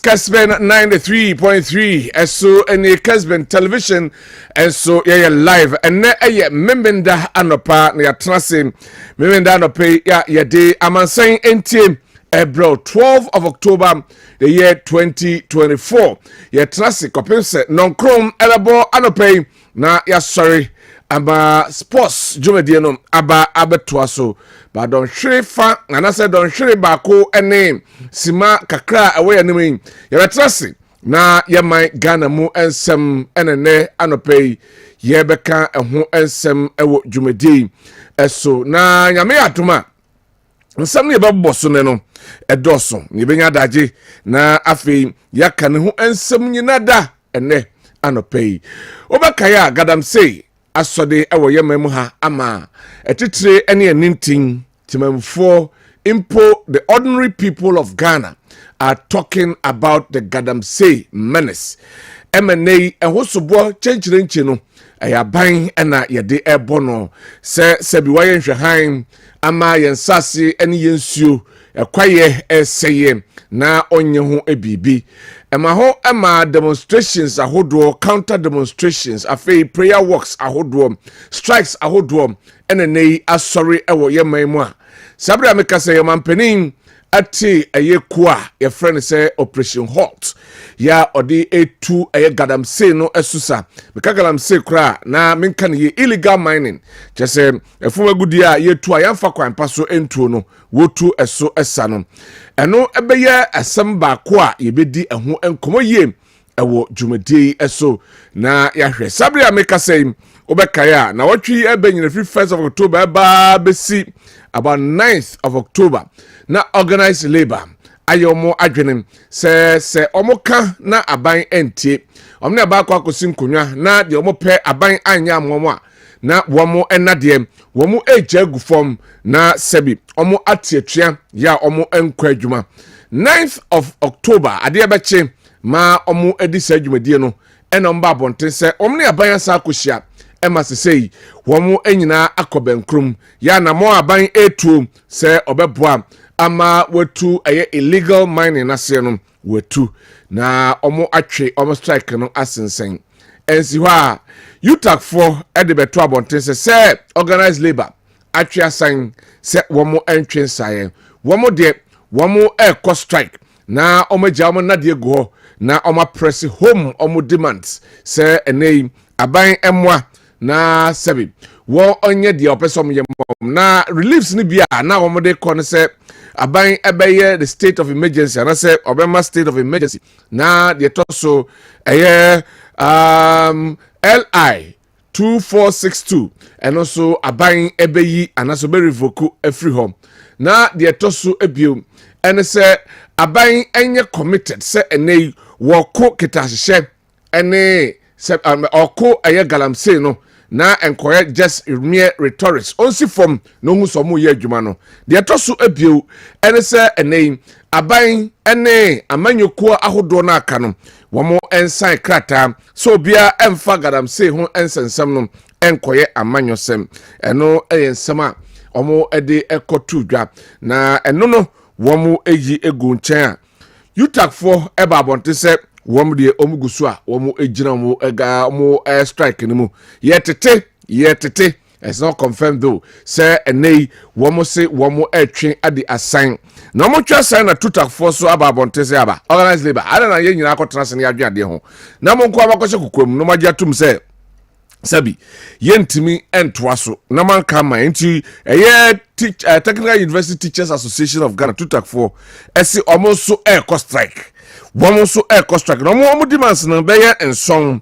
Kessben 93.3 eso any Kessben television and so yeah live and na memenda anopa na yatrase memenda anope ya de Amansan Ntie April 12 of October the year 2024 yatrase kopemse nonkrom elebo anope na ya sorry aba sports jumedie no aba abeto so ba don hwere fa na say don hwere ba ko ene sima kakra awe anim ye betrase na ye man Ghana mu ensem enene anopai ye beka eho ensem ewo jumedie eso na nyame atoma nsam ne bebo so ne no edoso ne benya daje na afei yaka ne ho ensem nyinada ene anopai obakaya gadam sei asode ewo yemam ha ama etitire ene anintin timamfo impo the ordinary people of Ghana are talking about the Gadamsey menace MNA ehosobo chenchirenchi no ayaban ena yede ebono se biwaye nhwehan ama yensase ene yensuo ekwaye eseye na onye ho ebibi ema ho ema demonstrations ahodo counter demonstrations afei prayer walks ahodo strikes ahodo enenei asori ewo yemaimu a sabra meka se yemampanin ati ayekua ye friend say operation halt ya odi etu aye Gadamsey no esusa meka Gadamsey kra na menka ne illegal mining chese efuma gudi a yetu ayamfa kwanpa so entuo no wotu eso esa no eno ebeye asem ba ko a yebedi eho enkomo yie ewo jumedi eso na yahwe sabra meka say obekaya na watwi ebenyina free 1st of October ba besi about 9th of October na organized labor ayomo adwenem se omoka na aban entie omne aba kwa kosi nkonwa na de omo pe aban anya amomo a na womo enade womo eje agufom na sebi omo atietua ya omo enkwa adwuma 9th of October ade ebeche ma omo edisa adwumadie no ena omba abonten se omne aban asa akohia ema sesei womo enyina akobenkrum ya na mo aban etu se obeboa ama wetu aye illegal mining ase no wetu na omo atwe omo strike no asensen ensi ho a utak for edebeto abonten se organized labor atwe asan se womo entwe nsaye womo de womo e strike na omo gya omo nade ego na omo press home omo demands se enei aban emwa na sebi wo onye de opesom yem na reliefs ni bia na wo de kon se aban ebeye the state of emergency na se obema state of emergency na de toso eye LI 2462 and also aban ebeyi anaso be revoke every home na de toso ebio ene se aban enye committed se ene wo ko kitahye ene se oko eye Galamsey no na enkoye just mere rhetorics only from no hu so mu ye adwuma no de toso ebio ene se ene aban ene amanyoko ahodo na aka no womo ensan krata so bia emfa Gadamsey ho ensensem no enkoye amanyosem eno eyensem a omo ede ekotu dwa na eno no womo eyi egu nchen a utak for eba bonte se womo de omugusu a womo ejina mo ega mo strike ni mu yetete it's not confirmed though say enei womo se womo etwe ade assign na mo twa assign na utak for so aba bonte se aba organized labor ada na ye nyina akotena se ne adwade ho na mo nko abakose kokwam no magya tum se sabi yentimi entwaso na man kama enti technical university teachers association of Ghana utak for esi omoso strike womo strike no mo demands na beye enson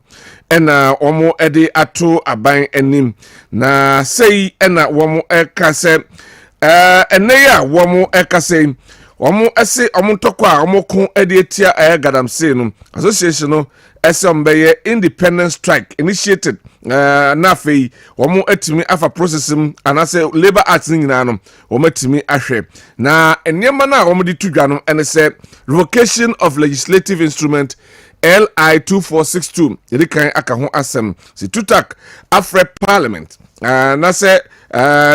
ena womo ede ato aban anim na sei ena womo kase eneya womo kase womo ese omo tokwa omo ko ede tia Gadamsey no association no ese ombeye independent strike initiated na fei womo atimi afa processing anase labor arts nyina no womo atimi ahwe na enema na womo di tudwa no ene se revocation of legislative instrument LI 2462 yedi kan aka ho asem si tutak afre parliament na se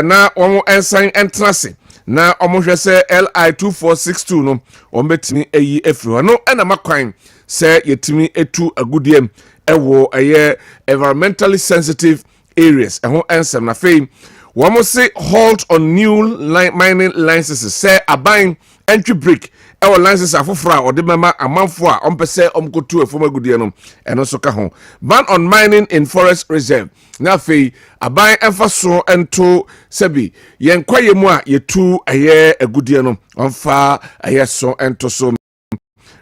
na womo ensan entrance na omohwe se LI 2462 no ombetimi eyi efiri no ena makwan se yetimi etu agudiem ewo eye environmentally sensitive areas eho ensem na fei womo se halt on new mining licenses se aban entry break ewo licenses afoforo a ode mema amanfo a ompese omkotu efom agudie no eno so ka ho ban on mining in forest reserve na fei aban emfaso ento sebi yenkwaye mu a yetu eye agudie no onfa eye so ento so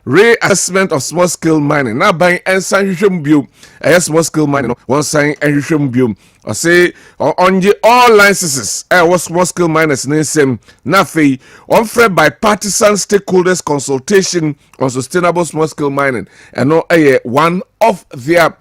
reassessment of small scale mining na ban ensan hwehwem bio small scale mining no one sign hwehwem bio I say on all licenses was small scale miners in same na fei on fred by partisan stakeholders consultation on sustainable small scale mining and no one of their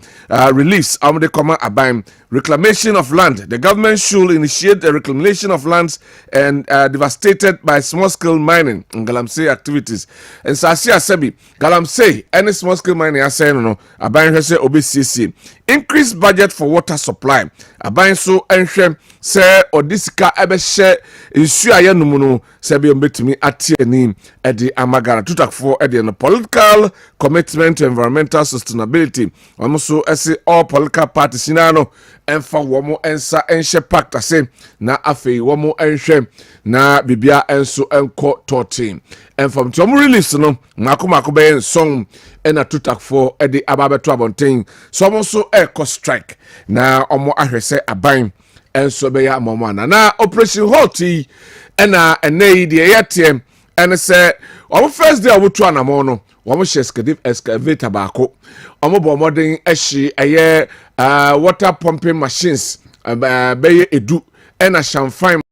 reliefs they come aban reclamation of land. The government should initiate the reclamation of lands and devastated by small scale mining and galamsey activities. And Sasia Sebi galamsey any small scale mining I say no aban hwese obcc increase budget for water supply. Aban so enhwem se odisika ebehye nsu ayenum no se be ombetumi atiani edi amagara tutakfo edi no political commitment to environmental sustainability. Almost ese all political parties no emfa womo ensa enhye pact ase na afei womo enhwem na bibia enso enko 13 and from tom release no mako be song ena tutakfo edi ababeto abonten so mo so eco strike na omo ahwese aban enso be ya momana na operation halt ena enei de yete ene se omo first day omo tu anamo no omo she excavator baako omo bo modern ehyi eye water pumping machines be edu ena champagne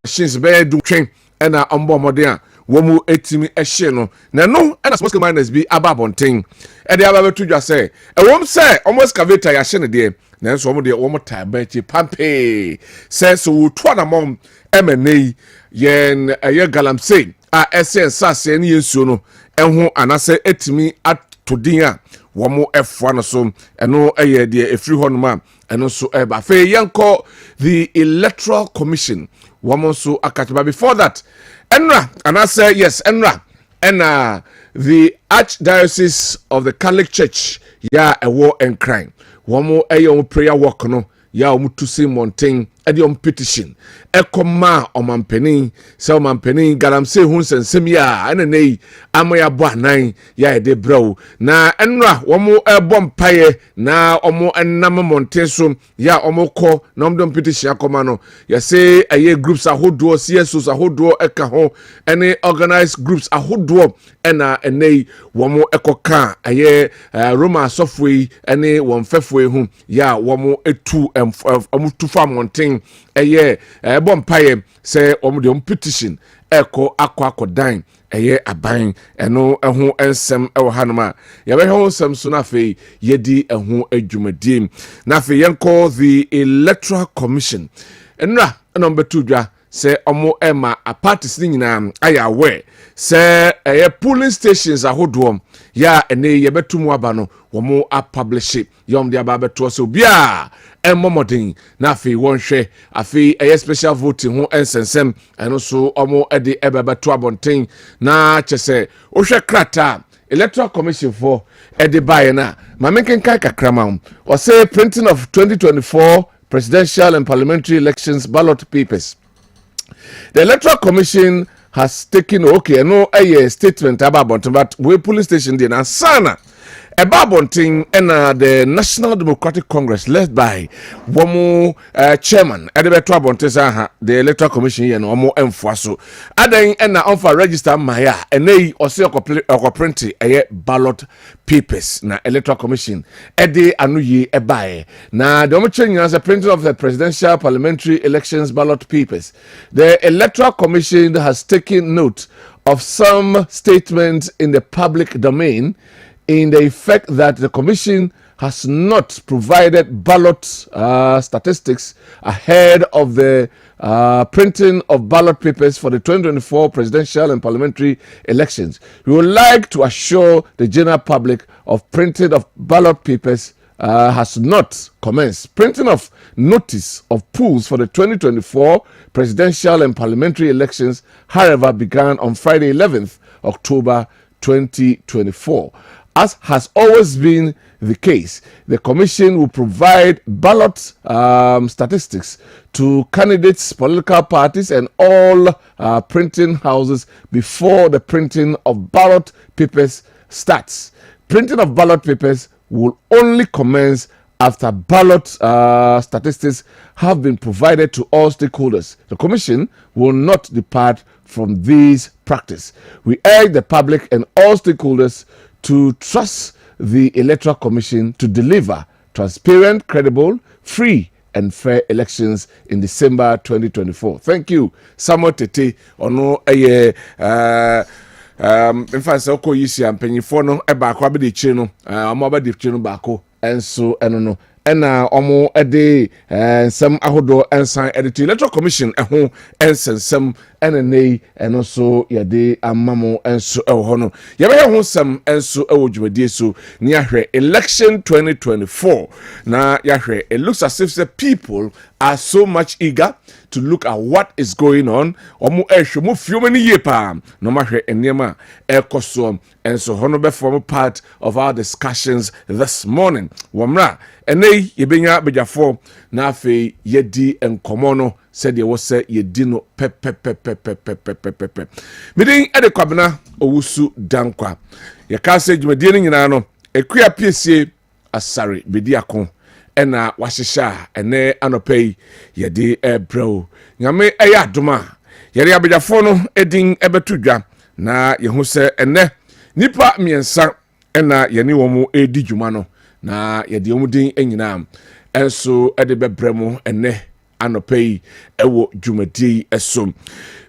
machines be edu twen ena ombo modern a womu etimi ehye no na no ena small scale miners bi ababonten e de ababetu dwa se wom se omo excavator ya hye ne de na so omo de womo taba chi pampe se so wutu na mom emenei yen eye galamsey a essence ase ne yensuo no enho anase etimi atodin a womo efo no so eno eye de efri honoma eno so eba fe yenko the electoral commission womo so akatiba before that enra anase yes enra ena the archdiocese of the Catholic Church ya ewo enkran womo eye prayer work no ya omutusi mountain edi petition ekoma omampeni se omampeni galamsey hu nsensem ya enenei amoya bo anan ya ede bro na enra womo ebo mpaye na omo enam mountain so ya omo ko na omdom petition akoma no ya say aye groups ahodo CSOs ahodo eka ho any organized groups ahodo ena enei womo ekoka aye Roma software ene wonfefwe hu ya womo etu omutufa mountain eye bompaye se omde petition eko akwakodan eye aban eno eho ensem ewo hanoma ye be ho ensem so na fe yedi eho adwumadie na fe yenko the electoral commission enra number 2 dwa se omo ema a parties ni nyina aya we se eye polling stations ahodo ya ene ye betumu aba no womo a publish yom de aba beto so bia emmomodin na afi wonhwe afi eye special voting ho ensensem eno so omo ede ebebeto abonten na chese ohwe krata electoral commission for ede baye na mamenkenkai kakrama o say printing of 2024 presidential and parliamentary elections ballot papers. The Electoral Commission has taken a statement about but we police station there and sana about Bonting and the National Democratic Congress led by Womo chairman Edebeto Abontesa the Electoral Commission here no more enforce adan and na on register maya and they also print a ballot papers na Electoral Commission ede anuyi ebae na the change as a printing of the presidential parliamentary elections ballot papers. The Electoral Commission has taken note of some statements in the public domain in the effect that the commission has not provided ballot statistics ahead of the printing of ballot papers for the 2024 presidential and parliamentary elections. We would like to assure the general public of printing of ballot papers has not commenced. Printing of notice of polls for the 2024 presidential and parliamentary elections, however, began on Friday 11th October 2024. As has always been the case, the Commission will provide ballot statistics to candidates, political parties, and all printing houses before the printing of ballot papers starts. Printing of ballot papers will only commence after ballot statistics have been provided to all stakeholders. The Commission will not depart from this practice. We urge the public and all stakeholders to trust the Electoral Commission to deliver transparent, credible, free, and fair elections in December 2024. Thank you, Samuel Tete. Ono in fact, so ko yisi ampanyifo no e ba kwa be de chi no omo ba de chi no ba ko enso eno no ena omo ede nsem ahodo ensan edit Electoral Commission eho ensensem enenei eno so yede amamo enso eho no ye be ho sem enso ewo dwumadie so ni ahwe election 2024 na yahwe. It looks as if the people are so much eager to look at what is going on. Omo ehwe mo fiu many ye pa no mahwe enema ekoso enso hono be form part of our discussions this morning. Womra enei yebenya bejafo na afi yedi enkomo no said ye was yedi no pe. Midin ede Kwabena Owusu Dankwa. Ye ka se dwumadie ni nyina no ekua piesie asare bedi akon ena wahihya ene anopei yedi ebro nyame eya adoma yeri abejafo no edin ebetudwa na yehu se ene nipa miensa ena yeni womu edi dwuma no na yedi omudin enyina enso ede bebremu ene anopei ewo dwumadi esom.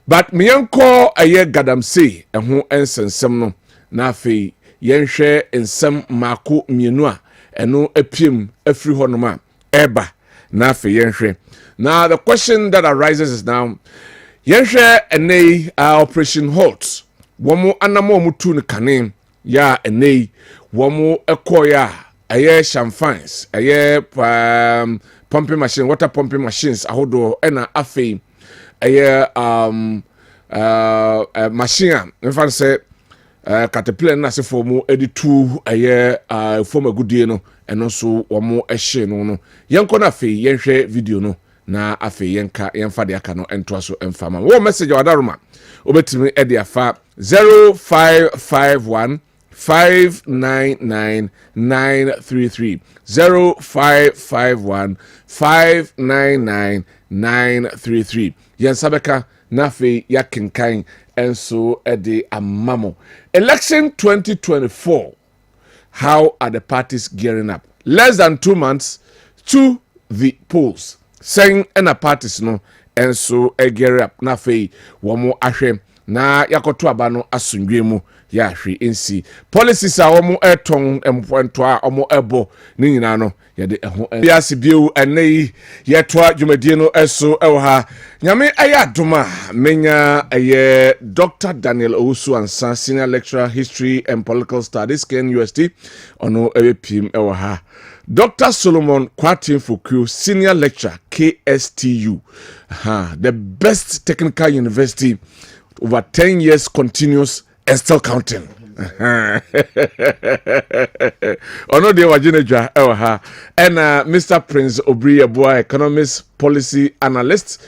But miyanko aye gadamse eho ensensem no na afi yenhwe ensem mako mienu a eno epiem afri honoma eba na afi yenhwe. Now the question that arises is now yenhwe enei operation halt womo anamo mutu ne kane ya enei womo ekoya aye champagnes aye pumping machine, water pumping machines ahodo ena afi aye machine in fact say caterpillar na se fomu editu aye form agudie no eno so womo ehye no yenko na afi yenhwe video no na afi yenka yenfa de aka no ento so emfama wo message wadaroma obetimi e de afa 0551 599-933 0551 599-933 Yansabeka nafe yakinkan enso ede amamo. Election 2024. How are the parties gearing up? Less than 2 months to the polls. Saying ena parties no enso gear up nafe womo ahwe na yakoto abano asundwemu ya hwe ensi policies a omo eton empoento a omo ebo ni nyina no yede eho biase biu enei yetoa dwumadie no eso ewo ha nyame aya doma menya eye Dr. Daniel Owusu Ansa, senior lecturer history and political studies KNUST ono ewepim ewo ha. Dr. Solomon Kwatin Fuku, senior lecturer KSTU, the best technical university over 10 years continuous and still counting. Ono de wajinejwa ewa and Mr. Prince Obriyeboa, economist policy analyst,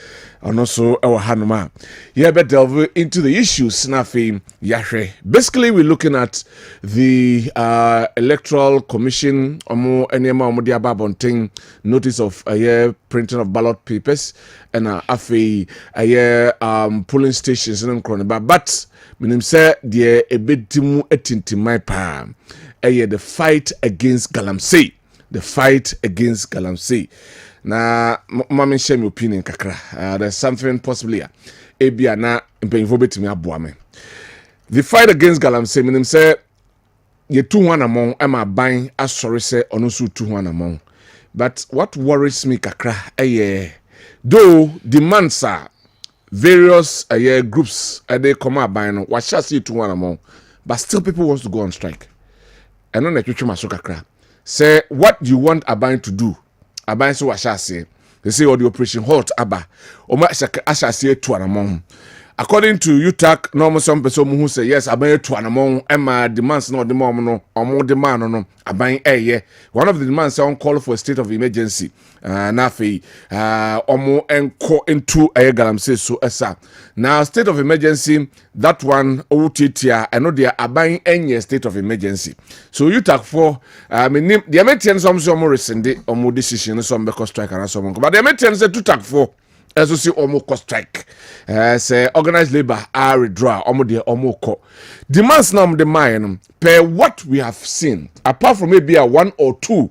and also ewa hanuma. You better delve into the issues nafi yahwe. Basically, we're looking at the Electoral Commission omo enema omo dia babonting notice of a year printing of ballot papers and afi a year polling stations and but minim say the ebedimu etintimai pa the fight against galamsey. The fight against galamsey. Na mama share my opinion kakra. There's something possibly ebia na mpanyifo betimi aboame. The fight against galamsey minim say ye 2-1 among ama ban asori say ono so 2-1 among. But what worries me kakra though demands are various groups they come out by no what shall see 2-1 among, but still people wants to go on strike. And on the future maso kakra. say what you want Aban to do. Aban so washase. They say or the operation halt aba. Oma ashase to anamon. According to UTAC, normal some person who say yes, Aban to anamon Emma demands no the mom no or more demand no Aban yeah. One of the demands on call for a state of emergency. Nafi omo enko into a galamse so esa. Now state of emergency, that one OTTR I know they are buying any state of emergency. So UTAC for the American some more recently or more decision some because strike and so on. But the Americans say UTAC for as we see almost strike. Say organized labor are withdraw almost demands now the mine per what we have seen apart from maybe a 1 or 2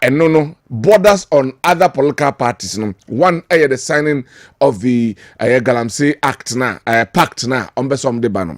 and no borders on other political parties one the signing of the Galamsey Act now pact now on besom de banum.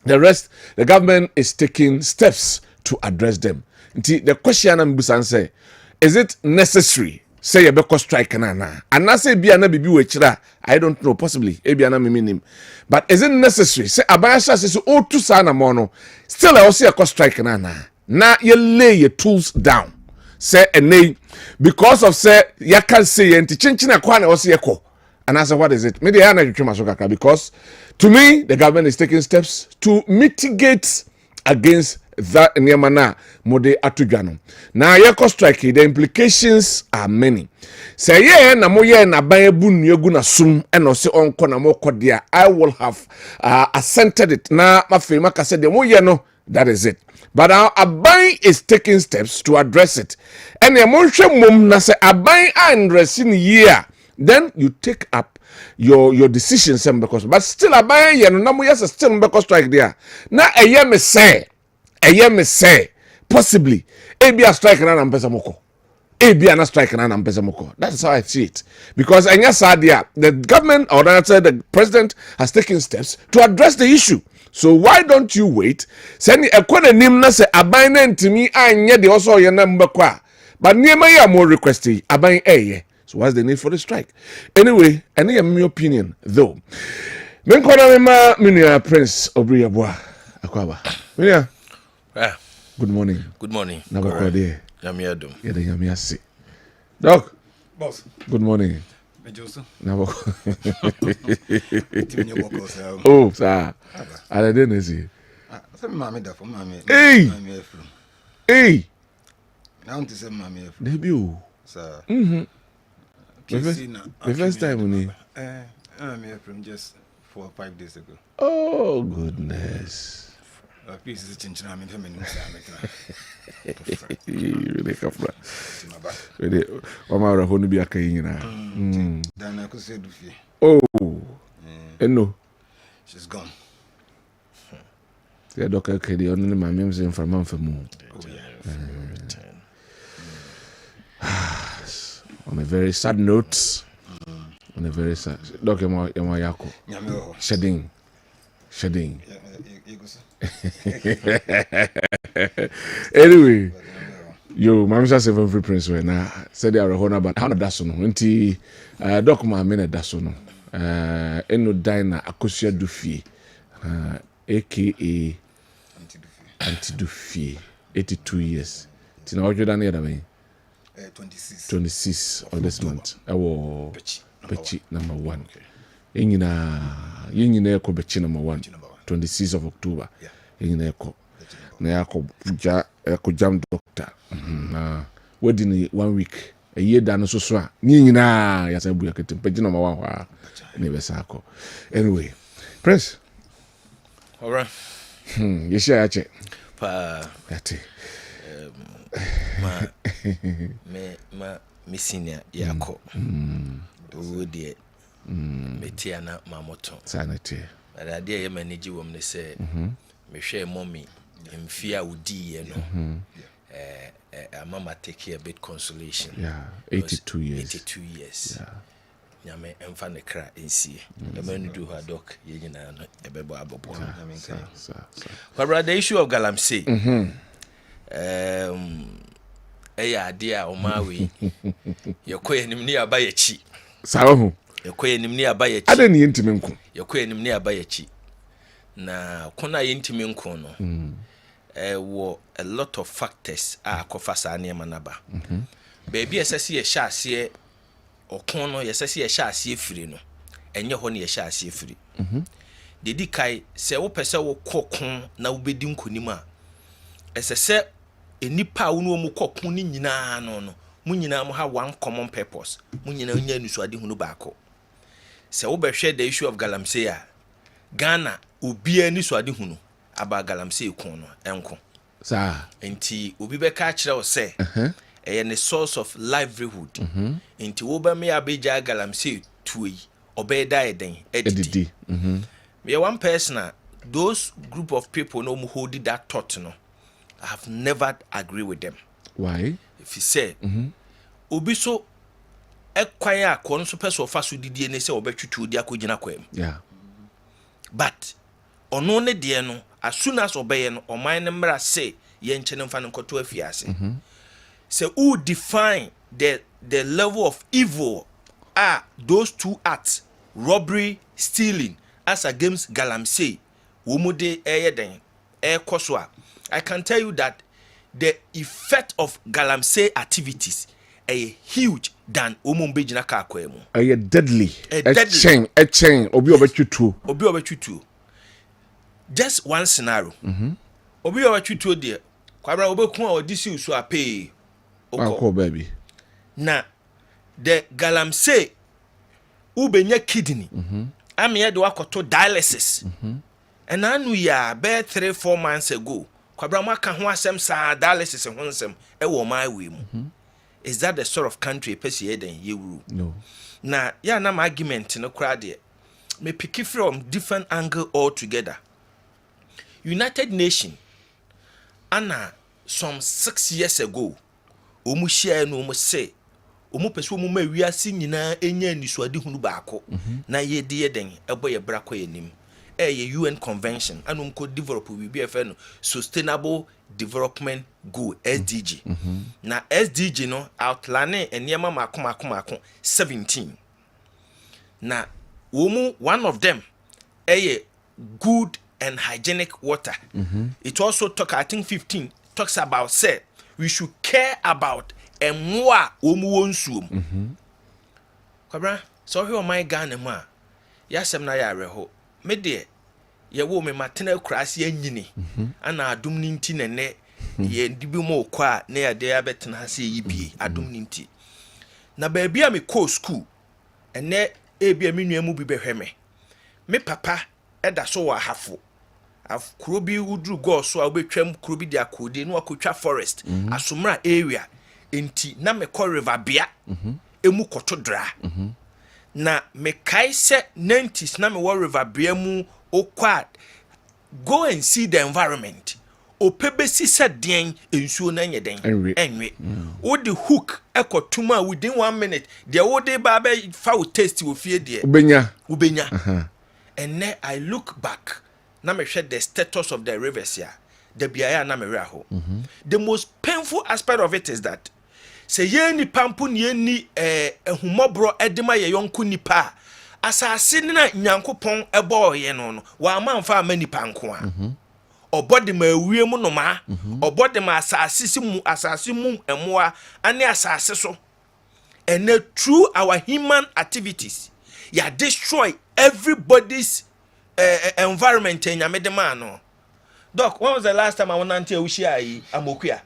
The rest the government is taking steps to address them. The question I'm say is it necessary say a strike na and I say be na bibi wechira I don't know possibly e be na me but is it necessary say abayasha say so o tu sa na mo no still I say a strike na you lay your tools down say enay because of say you can say enti chinchina kwa na o say ekọ and I say what is it me dey na twetwe masokaka because to me the government is taking steps to mitigate against that Niamana Mode Atujano. Now, Yako strike, the implications are many. Say, na moye na bayebun yoguna sum and also on konamo kodia. I will have assented it. Na mafimaka said, the moye no, that is it. But our Abai is taking steps to address it. And the emotion mum na say Abai and resin year. Then you take up your decisions because but still Abai no na moye still because strike there. Na me say possibly a strike na mpesa moko a na strike na mpesa moko. That is how I see it because the government or the president has taken steps to address the issue. So why don't you wait send a kwana nim na say aban na ntimi anye de also ye na mbekwa but niema ya more requesting aban so what's the need for the strike anyway any my opinion though men kwana ma minia Prince Obriyabwa akwaba minia. Good morning. Good morning. Nabakode. Yamiadum. Yede yamiasi. Doc. Boss. Good morning. Mejoso. Nabako. Oh, sir. I didn't see. Mami da for mami. Hey. Hey. Now to say mami. Debut. Sir. The first time we need. I'm from just 4 or 5 days ago. Oh goodness. Please is changing. I'm in feminine. Really kafra. Really, Omar Honu bi akayi na. Then I could say Dufi. Oh. No. She's gone. The doctor kedi only my memes in from month more. Oh yeah. On a very sad note. On a very sad. Doctor Yako. Shedding. Anyway, yo, Mama says every prince when I said they are a honor, but how that's no. Nti doc ma mena that's no. Eno dina Akosia Dufi, aka Anti Dufi, 82 years. Tina ojo dani yada me. 26 of this month. Awo Pechi number 1. Yingina eko Pechi number 1. 26th of October. Yingina eko. Na yako jam doctor. Wedding 1 week. A year done so swa. Nyina ya sabu ya kete Pechi number 1 wa. Nebe sako. Anyway, Prince. All right. Yeshia yache. Pa. Yate. Me senior yako. Wo de metia na mamoto. Sanity. But I dear manage wom ne say me hwe mommy mfia udi ye no. Mama take a bit consolation. Yeah, 82 years. 82 years. Yeah. Nyame emfa ne kra ensie. E manu do her doc ye nyina no ebebo abobo. Kwabra the issue of Galamsey. Eya ade a o mawe. Yekoye nim ni aba yachi. Sawo. Yekoye nim ni aba yachi. Ade ni ntimi nko. Yekoye nim ni aba yachi. Na kona ye ntimi nko no. were a lot of factors kofa sa ne manaba baby esese ye sha ase okon no yesese ye sha ase firi no enye ho ne ye sha ase firi dedi kai se wo pese wo kokon na wo bedi nkonim a esese enipa wo no mu kokon ni nyina no mu nyina mo ha one common purpose mu nyina nya nusuade hunu baako se wo behwe the issue of galamsey a Ghana obia ni suade hunu aba galamsey kon no enko sa enti obi be ka kire wo se a source of livelihood enti wo ba me abeja galamsey tuyi obeda eden edidi me one person those group of people no mu hold that thought no I have never agree with them. Why? If you say obi so ekwan a ko nso pese ofa so didie ne se obetwutu di akogina kwam. Yeah. But ono ne de no as soon as obeye no oman ne mra say ye nche ne mfa ne nkoto afiase. So who define the level of evil are those two acts, robbery, stealing as against galamsey wo mu de eyeden ekoswa. I can tell you that the effect of galamsey activities are huge than omumbejina kakwemu. Are deadly. A chain. Obi obetwutu. Just one scenario. Obi obetwutu there. Kwabena obekun odisi usu apay. Oko baby. Na the galamsey ubenya kidney. Ame de wakoto dialysis. And anu ya be 3-4 months ago. Kwabena maka ho asem sa dialysis ho nsem e wo my way mu. Is that the sort of country pesi eden yewuru? No. Na ya na argument no kra de me pick from different angle altogether. United Nations ana some 6 years ago omu share no omu say omu pese omu ma wiase nyina enya nisuade hunu baako na ye de yeden ebo ye bra kwa enim ye UN convention anum ko develop we be no sustainable development goal SDG. Na SDG no outline enema mako 17. Na one of them good and hygienic water. It also I think 15 talks about say we should care about emwa omu wonsuom. Kwabra so he my Ghana ma yasem na ya reho me de ye wo me matena krase anyini ana adum ni nti nene ye ndibi mo kwa na ya de abetena hase yibie adum ni nti na ba bia me ko school ene ebia me nua mu bi behwe me papa eda so wa hafo kuro bi udru go so a obetwam kuro bi de akode no akotwa forest asomra area enti na me ko river bia emu koto dra na me kai se 90s na me wo river bia mu okwa go and see the environment opebesi said den ensuo na nyeden enwe wo the hook ekotuma within 1 minute there wo dey ba be fa wo taste wo fie de ubenya and then I look back na me hwɛ the status of the rivers here the biaya na me raho the most painful aspect of it is that say ye ni pampo ni eni ehumobro edema ye yonko nipa asase na nyankopon ebo ye no wa manfa amani panko a obode ma awie mu no ma obode ma asase mu emoa ane asase so and through our human activities ya destroy everybody's environment in Yamedema no. Doc, when was the last time I went until Ushia Amokia?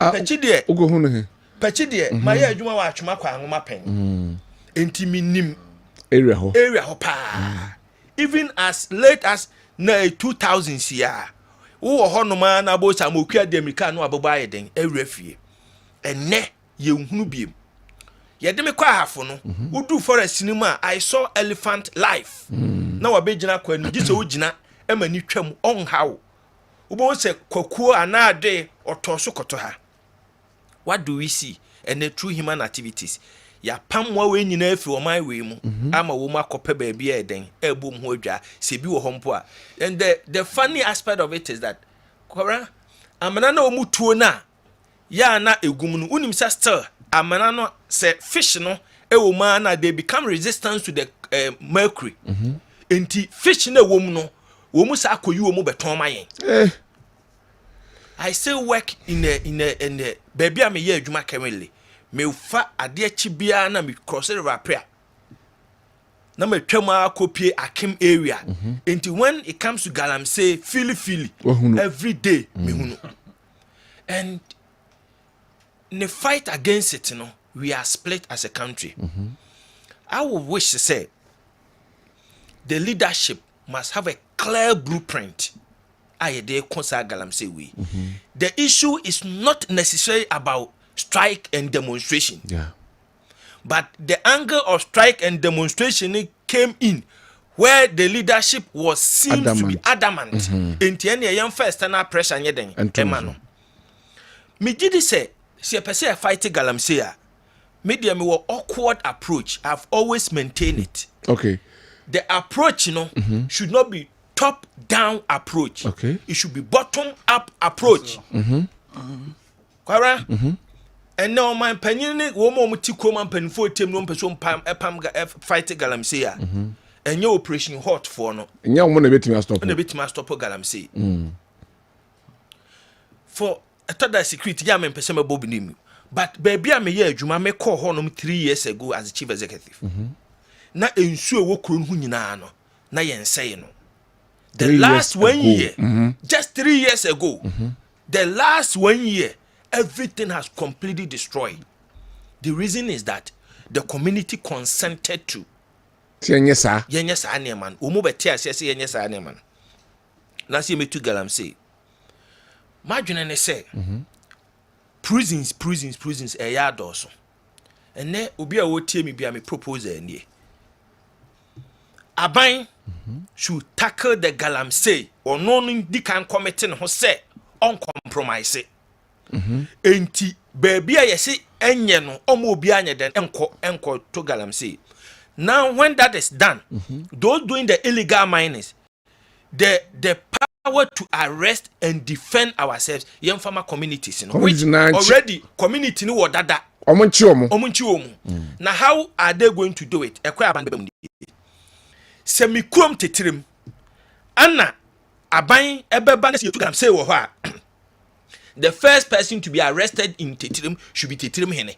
Pechidie, Pechidie, my Juma watch my pen. Intiminim area hopa. Even as late as 2000s year. Who honoma na bo Samokia de Mikano abaye den area and ne ye hunubim. Yedeme kwa hafo no udu forest cinema I saw elephant life na wabegina kwa no gise ogina emani twam onhaw ubo se kwakuo anade otoso koto ha. What do we see? And the true human activities ya pamwa we nyina afi o my we mu ama wo makope ba bia eden ebom ho adwa se bi wo hompo a. And the funny aspect of it is that kwara amana na omutuo na ya na egum no unim sa still amana no say fish no ewo ma na they become resistant to the mercury. Enti fish na ewo mu no wo mu sa akoyi wo mu beton mayen. I still work in a baby I'm a year juma currently. Me fa ade chibia na me cross river prayer. Na me twema copy Akim area. Until when it comes to Galamsey, fili every day me hunu. And in the fight against it, we are split as a country. I would wish to say the leadership must have a clear blueprint. The issue is not necessarily about strike and demonstration. Yeah. But the angle of strike and demonstration came in where the leadership seems to be adamant. In the young first and pressure and me did say a person fight Galamsey. Media me awkward approach. I've always maintained it. Okay. The approach, should not be top-down approach. Okay. It should be bottom-up approach. Kwara? And now my opinion, woman mutiko man pen for team no person pam fight Galamsey. And your operation hot for no. And you want to bet me stop. And a bit must stop Galamsey. For I thought that security yam and person bob nim. But baby I'm a year juma me call honum 3 years ago as a chief executive. Na ensuo wo kron hu nyina no. Na yen say no. The last 1 year, just 3 years ago, the last 1 year, everything has completely destroyed. The reason is that the community consented to. Yes, man. Umu betia say yes, man. Na see me to Galamsey. Margin ne say, prisons a yard also. And ne obi a wo tie me bia me proposal nie. Aban should tackle the Galamsey or no di can committing ho say uncompromise. Enti baby a yesi enye no omo obi anye den enko to Galamsey. Now when that is done, those doing the illegal minings, the power to arrest and defend ourselves, young farmer communities, which already community no dada. Now how are they going to do it? Semikuom tetrim Anna aban ebeba na to Galamsey wo ho a the first person to be arrested in Tetrim should be Tetrim hene.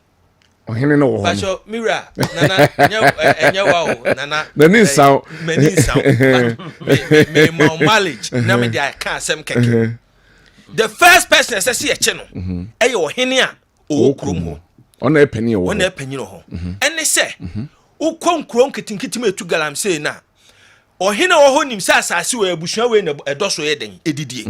Ohene no wo ho. Pastor Mira nana enya wa nana mani sound me knowledge na me dey can asem keke. The first person say se eche no eye ohene a o krom ho. Ona epani wo. Ona epani no ho. Ene se ukon krom kitinkitim etu Galamsey na ohene wo ho nim sa asase wo abusua we na edoso ye den edidie.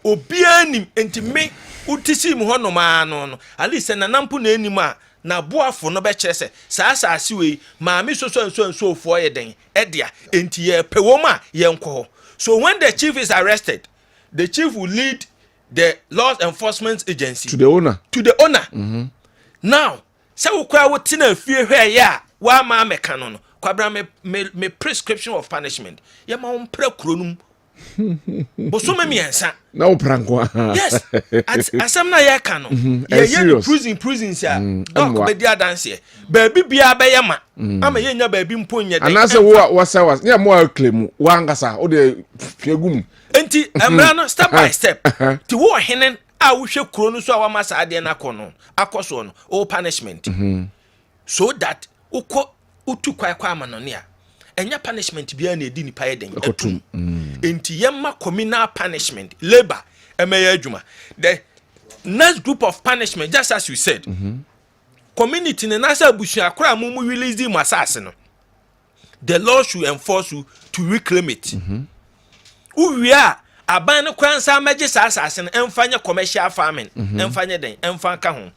Obia nim entime utisi mu ho no ma no alise na nampo na anim a na boafo no be kire se sa asase we maami so fo ye den edia enti ye pewom a ye nko. So when the chief is arrested, the chief will lead the law enforcement agency to the owner. Now say wo kwa wo tina fie hwe ya wa ma meka no Kwabena me prescription of punishment ye ma on pra kronum boso me miensa na wo pranko. Yes, asem na ye ka no ye prisons ya dok be dia dance baby bia be ye ma ama ye nya baby mponye den anase wo say ye mo claim wa ngasa o de fiegum enti emra no step by step ti wo henen a wo hwe kro no so a wa masa ade na kono akoso no o punishment so that uko utu kwa amanone a enya punishment bia na edi nipa ye den atum enti yemma communal punishment labor emeye adwuma. The next group of punishment, just as you said, community ne nasa abusu akora mumu release the masase no, the law should enforce you to reclaim it. Uwia aban no kwansa meje asase no emfanya commercial farming emfanya den emfanka ho.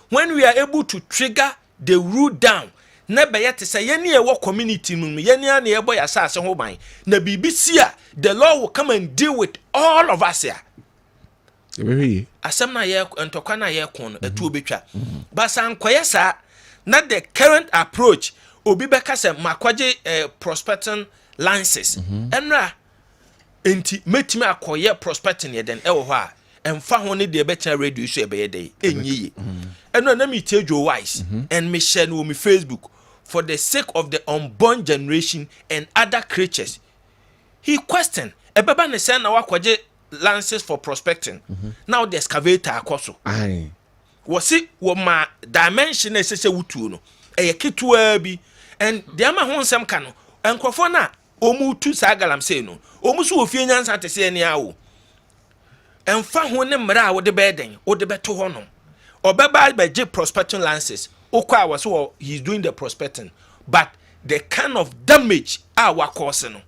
When we are able to trigger the root down, na be yet say ye ne wo community no ye ne na ye boy asase ho ban na BBC a the law will come and deal with all of us here. Asem na ye entokwa na ye kon etu obetwa basa nkoye sa na the current approach obi beka se makwaje prospecting licenses enra enti metime akoye prospecting ye den ewo ho a emfa ho ne de betia radio so ebe ye dey enyiye eno na me tejo wise and me share no me Facebook for the sake of the unborn generation and other creatures. He questioned ebeba ne say na wakwaje lances for prospecting. Now the excavator akoso. Aye. Wasi wo ma dimension esese wutu no. Eye ketua bi and the ama ho nsem ka no. Enkrofo na omu tu sa galamsey no. Omu so ofie nyansa tese ani awo. Emfa ho ne mra wo de beden, wo de beto ho no. Obeba beje prospecting lances. Okwa was so he's doing the prospecting, but the kind of damage our causing no.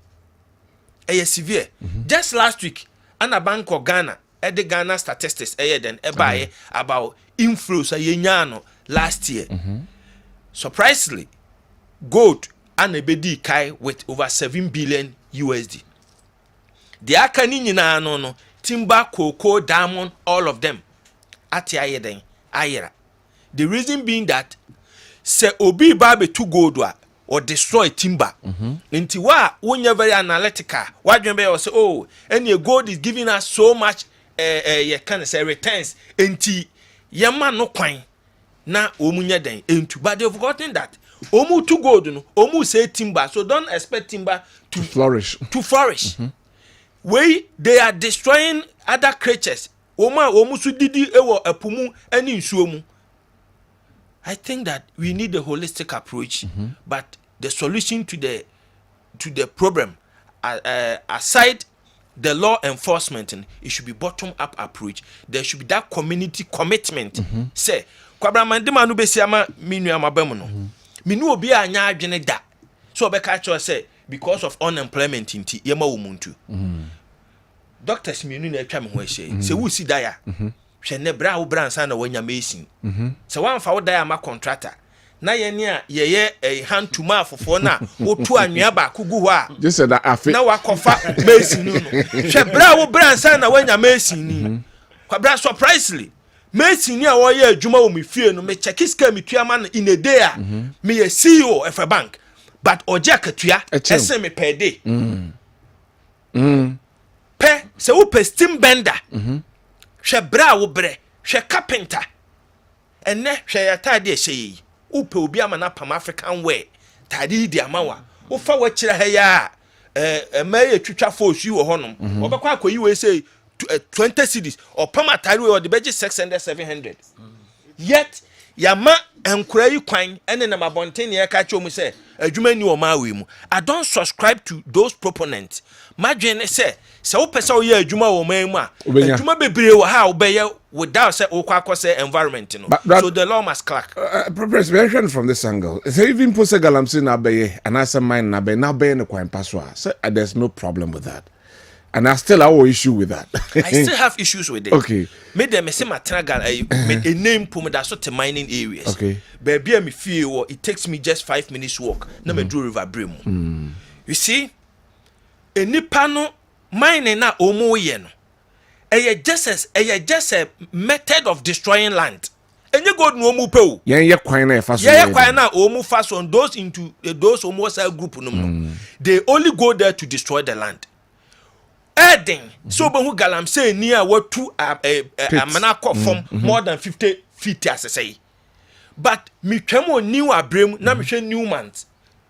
Severe. Just last week, Anna Bank of Ghana, the Ghana statistics, then about inflows last year. Surprisingly, gold and a bedi kai with over 7 billion USD. The Akani no timber, cocoa, diamond, all of them. Ati ayeden ayera. The reason being that se obi babe to gold or destroy timber. Nti wa wonye very analytical. Wa dwen be say oh, and your gold is giving us so much you can say returns. Nti yema no kwan na omunye den. Nti but they've forgotten that omu to gold no, omu say timber. So don't expect timber to flourish. They are destroying other creatures. Omu su didi ewo epumu eni nsuomu. I think that we need a holistic approach, but the solution to the problem, aside the law enforcement, it should be bottom-up approach. There should be that community commitment. Say, Kwabena Owusu Dankwa minu amabemuno. Minu obi anya adwene da. So be catch us say because of unemployment inti yema umuntu. Doctors minu na atwa me ho ahye. Se wo si da ya. Hwe ne bra wo bransa na wanya mesin. Se wan fa wo da ya ma contractor. Na ye ne a ye hand to mouth fofo na wo to anwea ba kugu ho a. Just said that afi. Na wakofa mesin no. Hwe bra wo bransa na wanya mesin ni. Kwabra surprisingly mesin ni a wo ye adwuma wo me fie no me check iska me tuama na in a day a me ye CEO of a bank but oje akatua ese me per day. Pe se wo pe steam bender. Hwe bra wo bre hwe carpenter enne hwe yatade ehye upe obi ama na pam African wear tade di amawa wo fa wa kira ha ya emaye twitwa fosu wo honom obekwa akoyi we say 20 cedis or pam atare we the budget 600 700 yet yama enkura yi kwan ene na mabonten ye ka chomu say adwuma ni o ma we mu. I don't subscribe to those proponents. Madwene say se wo pese wo ye adwuma wo man mu a adwuma bebre wo ha wo be ye without say wo kwa say environment no. So the law must crack. Preparation from this angle. So even pose galamsi na be and as a mine na be no kwan paswa. So there's no problem with that. And I still have an issue with that. I still have issues with it. Okay. Made them say my tragal a name pum that sort of mining areas. Okay. Baby me feel it takes me just 5 minutes walk. Na me do river brim. You see, a nipano mining na omo ye no. Just a method of destroying land. And you go no omu pe. Yeah, quite na fast. Yeah, quite na omu fast on those into those omo cell group no. They only go there to destroy the land. Adding so when galam say near what two manako from more than 50 feet as I say. But me twemo new abrem na me hwe Newmont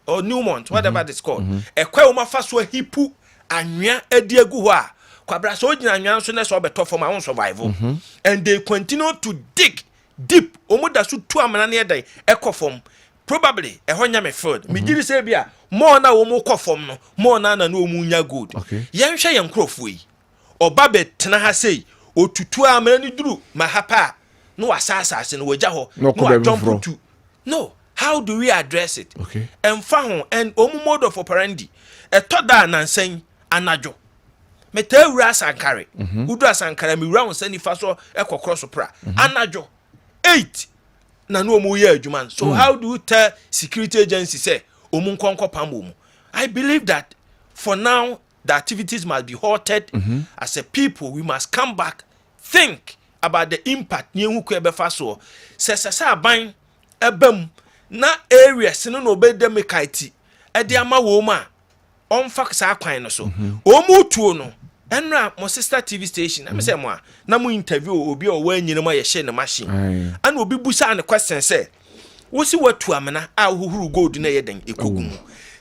or Newmont whatever it's called. E kwa uma fa so hipu anwea adi agu ho a kwabra so gina anwea so na so beto for my own survival. And they continue to dig deep omuda so two amana na edan ekofom. Probably a honya me field. Me giri say bia more na wo mo kofom no more na no mu nya good. Yen hwe yen krofo yi. Oba be tena ha sei otutu amana ni duru mahapa no asasa no wagya ho no jump to. No, how do we address it? And fa and omu mode of operandi e toda nansen anajo. Me ta wura sankare. Udu sankare me wura won sani fa so ekokro so pra. Anajo 8 na no omu ye adwuma. So how do you tell security agency say omu nkonko pamomu? I believe that for now the activities must be halted. As a people we must come back, think about the impact ni hu ko ebefa so sesa ban ebam na areas no no be dem kaiti e de ama wo ma onfa sa kwan no so omu tuo no enra mo sister TV station am say mo a na mo interview obi o wa nyina mo ye hye ne machine and obi busa ne question say wo si watu amana a huhuru gold na ye den ekogum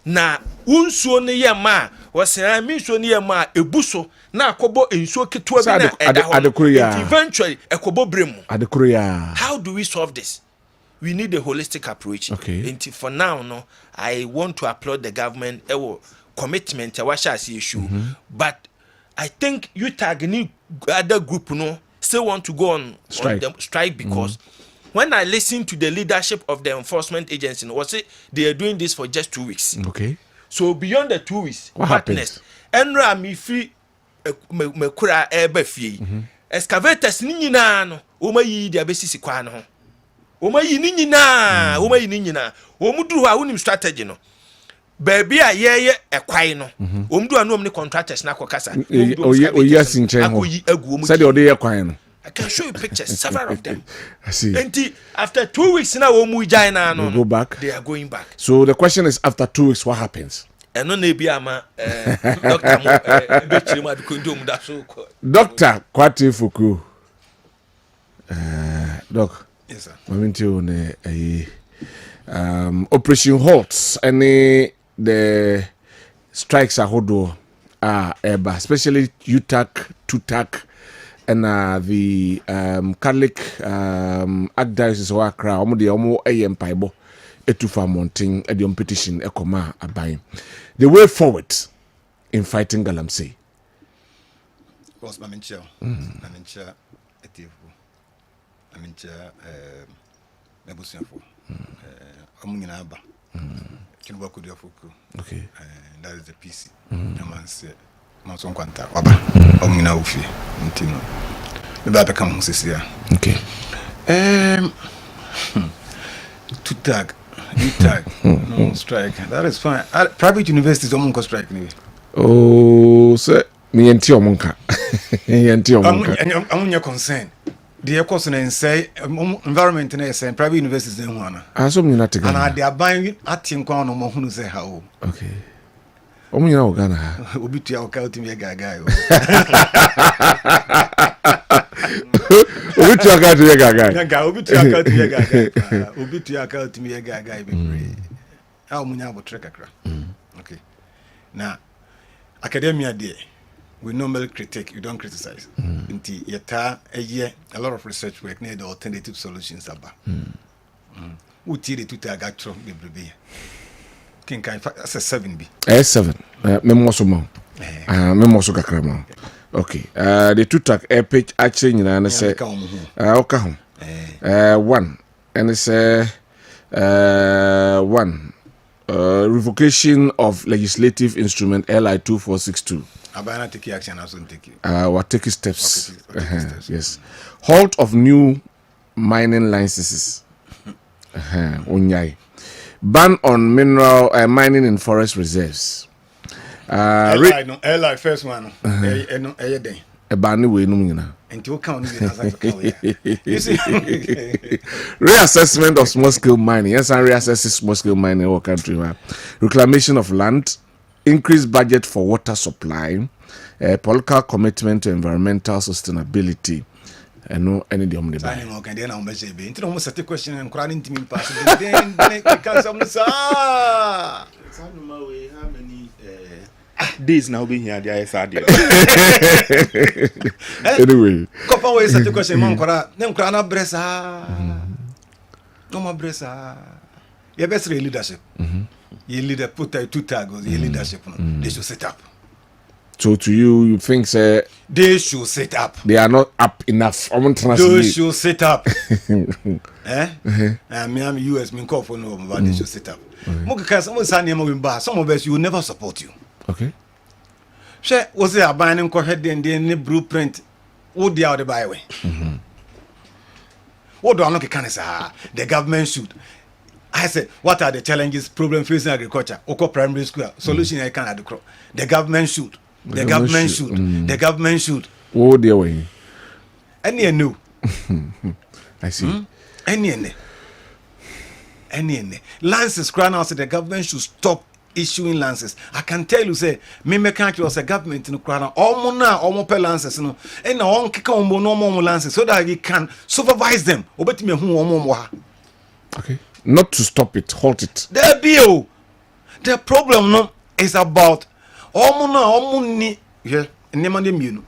na unsuo ne ye ma wɔsɛn mi nsuo ne ye ma ebuso na akobo nsuo ketewa bi na ɛda hɔ eventually ɛkɔbɔ bremu. How do we solve this? We need a holistic approach. And for now, no, I want to applaud the government commitment issue. But I think you targeting other group, no, still want to go on strike because when I listen to the leadership of the enforcement agency, was it they are doing this for just 2 weeks. So beyond the 2 weeks, what happens? Enra mi free me kura ebe fie. Excavators ni nyina no, o ma yi dia besisi kwa no. Oma yi ni nyina omuduru ha unim strategy no baby a yeye ekwai no omuduru anu omni contractors na kokasa oyi asinchen ho said the other ekwai no. I can show you pictures several of them. I see. And after 2 weeks now omu jaina no go back. They are going back. So the question is, after 2 weeks what happens? Eno na bi ama Dr. Mo Ebechirima Adukondom da so. Dr. Kwati Fuku. Doc. Yes, sir. Operation Halts and the strikes are hodo especially UTAC, TUTAC, and the Catholic Archdiocese of Accra. Omo Paibo Etufa Mountain at the petition Ekoma Abayin. The way forward in fighting Galamsey. Was Mamincha Etifu. Nebusianfo. Amungina Aba. Kinwaku Diafuku. Okay. That is the PC. Amansan Ntie Waba. Amungina Ufi. Ntino. Maybe I become Musisia. Okay. TUTAG. No strike. That is fine. Private universities don't strike anyway. Oh, sir. Me and Tiomonka. I'm your concern. The course and say environment and say private universities in one. I saw me not together. And they are buying at Tinkwano Mohunu say how. Okay. Oh, you know, Ghana. Ubi to your count to me a guy. Ubi to your count to me a guy. Ubi to your count to me a guy. Ubi to your count to me a guy. How many about Trekakra? Okay. Now, academia day. We normally critique, you don't criticize. Until a year, a lot of research work near the alternative solutions about. Who the two tag actual baby? King can that's a 7B. S7. Memosomo. Memosokakrama. Okay. The two tag a page actually in an say Okahom. 1. And it's 1. Revocation of legislative instrument LI 2462. Abana take action as on take. What take steps? Yes. Halt of new mining licenses. Ban on mineral mining in forest reserves. LI first one. Day. A ban way no. Until count reassessment of small scale mining. Yes, and reassess small scale mining in our country. Reclamation of land. Increased budget for water supply, political commitment to environmental sustainability, and no any the omnibus. I know. Then I'm going to say, "Into almost a question and crying to me past." Then because I'm how many days now being here? There is anyway. Couple ways such a question, man. Them crana bresa, no more bresa. Your best leadership. You leader put a two tagos, your leadership. They should set up. So to you think they should set up. They are not up enough. They should set up. I'm US, me call for no, but they should set up. Some of us will never support you. Okay. She was there buying head and then the blueprint would the other byway. What do I look at? The government should. I said, what are the challenges, problems facing agriculture? Oko primary school, solution I can't do. The government should. The government should. The government should. Oh, dear way. Any new. I see. Any. Lances crown out the government should stop issuing lances. I can tell you, say, me mechanic was a government in the crown. All more per lances, no. And now kick on no more lances so that we can supervise them. Obet me who more. Okay. Not to stop it, halt it. There be you. The problem no is about ni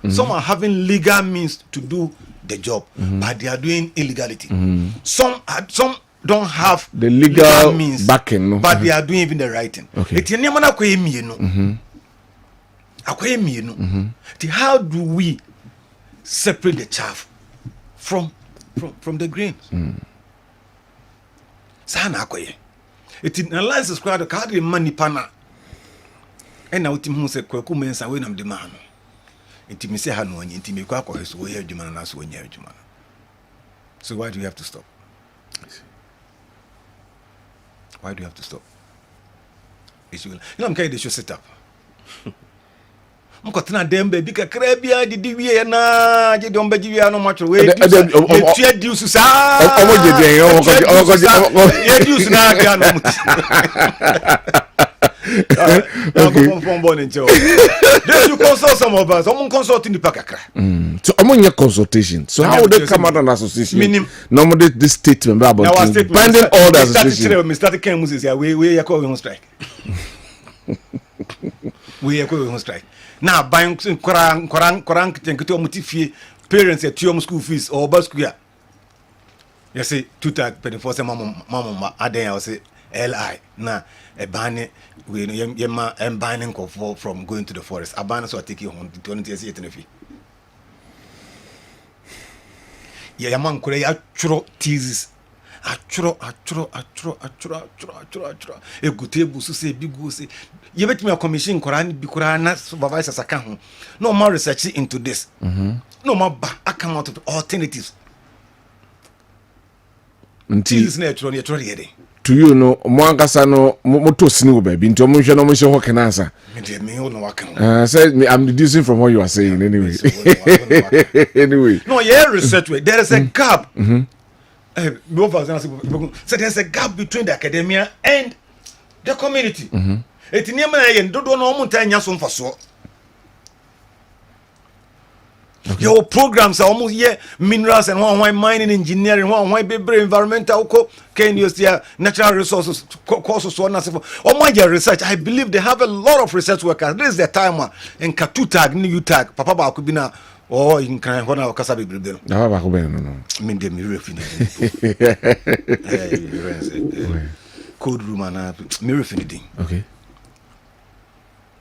some are having legal means to do the job, but they are doing illegality. Some don't have the legal means backing, no? But they are doing even the right thing. Okay. How do we separate the chaff from the grains? Sana akoye. It in license crowd card money pana. And now Tim who said Kwaku mensa when I'm the man. It me say Hanu and Intimi Quako is way Juman and us when you're Juman. So why do you have to stop? Why do you have to stop? I'm carrying the show set up. Mkotana dembe bika krebia di wie na je dombe ji no match we tia dius sa omo je ye dius na ga no you consult some of us omo consulting the pakakra so omo nye consultation so how would they come out an association normally this statement about binding all the association Mr. Ken Moses we yakọ we strike we yakọ we strike. Now buying Koran to motivate parents at your school fees or bus school. You say 2 tag 24 mama aden I say li na a ban we yema and banning from going to the forest. A ban so take you home to 20 years fee. Yeah, man kure ya churo teases. Achuro egutebu so say bigu say you bet me a commission Quran bi Quran na supervisor saka ho no more research into this no more come out of alternatives Ntie na etro ne etro yede to you no mo ankasa no moto sini wo baby nti omo hwe no mo hwe ho kenansa me no waka say I'm deducing from what you are saying anyway anyway no yeah research way there is a gap so there's a gap between the academia and the community. Eti niema na yen dodo na omunta nya so mfaso. Your programs are almost minerals and one mining engineering, one bebre environmental natural resources courses so on and so forth. Oh my research, I believe they have a lot of research workers. This is the time in Katu tag, new tag, Papa Bakubina. Oh, in kind of one Kasabi Bribel. No, no. I mean, the mirror code room and mirror finity. Okay.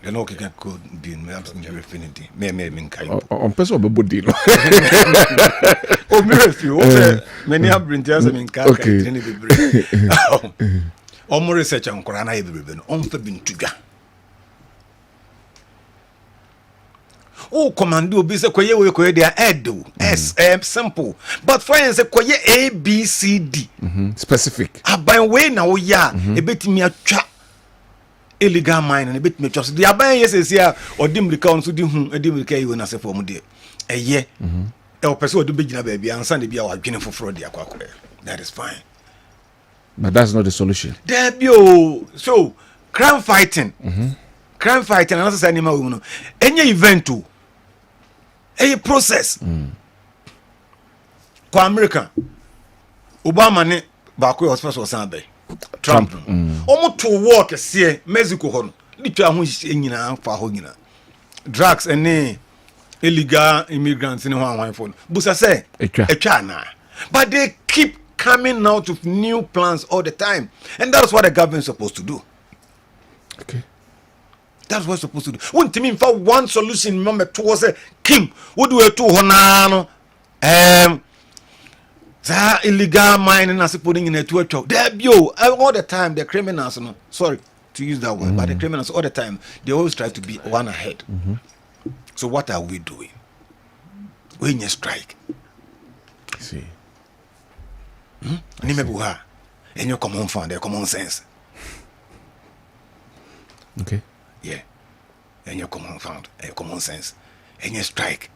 The no can code be in mirror finity. May mean kind on person of body. Oh, mirror, many have been telling me in car. Oh, more research on Korana Bribel, on for being together. Oh, commando be say koye we koye dia edo simple but friends say koye A B C D specific aban we na wo ya e betimi atwa illegal mine na betimi atwa so dia aban yes say odim rika on so di hu edim rika yi na se form de eye e o person odo begina ba bia ansa de bia wa dwene foforo de akwa that is fine but that's not the solution there be so crime fighting and also say anima we no any event a process kwa America Obama ne ba ko hospital san be Trump omo to work se Mexico ho no litwa ho nyina fa ho nyina drugs and illegal immigrants in one phone busa say etwa na but they keep coming out with new plans all the time and that's what the government is supposed to do. Okay. That's what we're supposed to do. Wouldn't mean for one solution, remember, towards a Kim, what do we do? Honano, that illegal mining as putting in a tour show. There, all the time, the criminals, no, sorry to use that word, but the criminals all the time, they always try to be one ahead. So, what are we doing? When you strike, see, Nimebuha, and your common fund, their common sense. Okay. Yeah, and your common found, common sense, and you strike.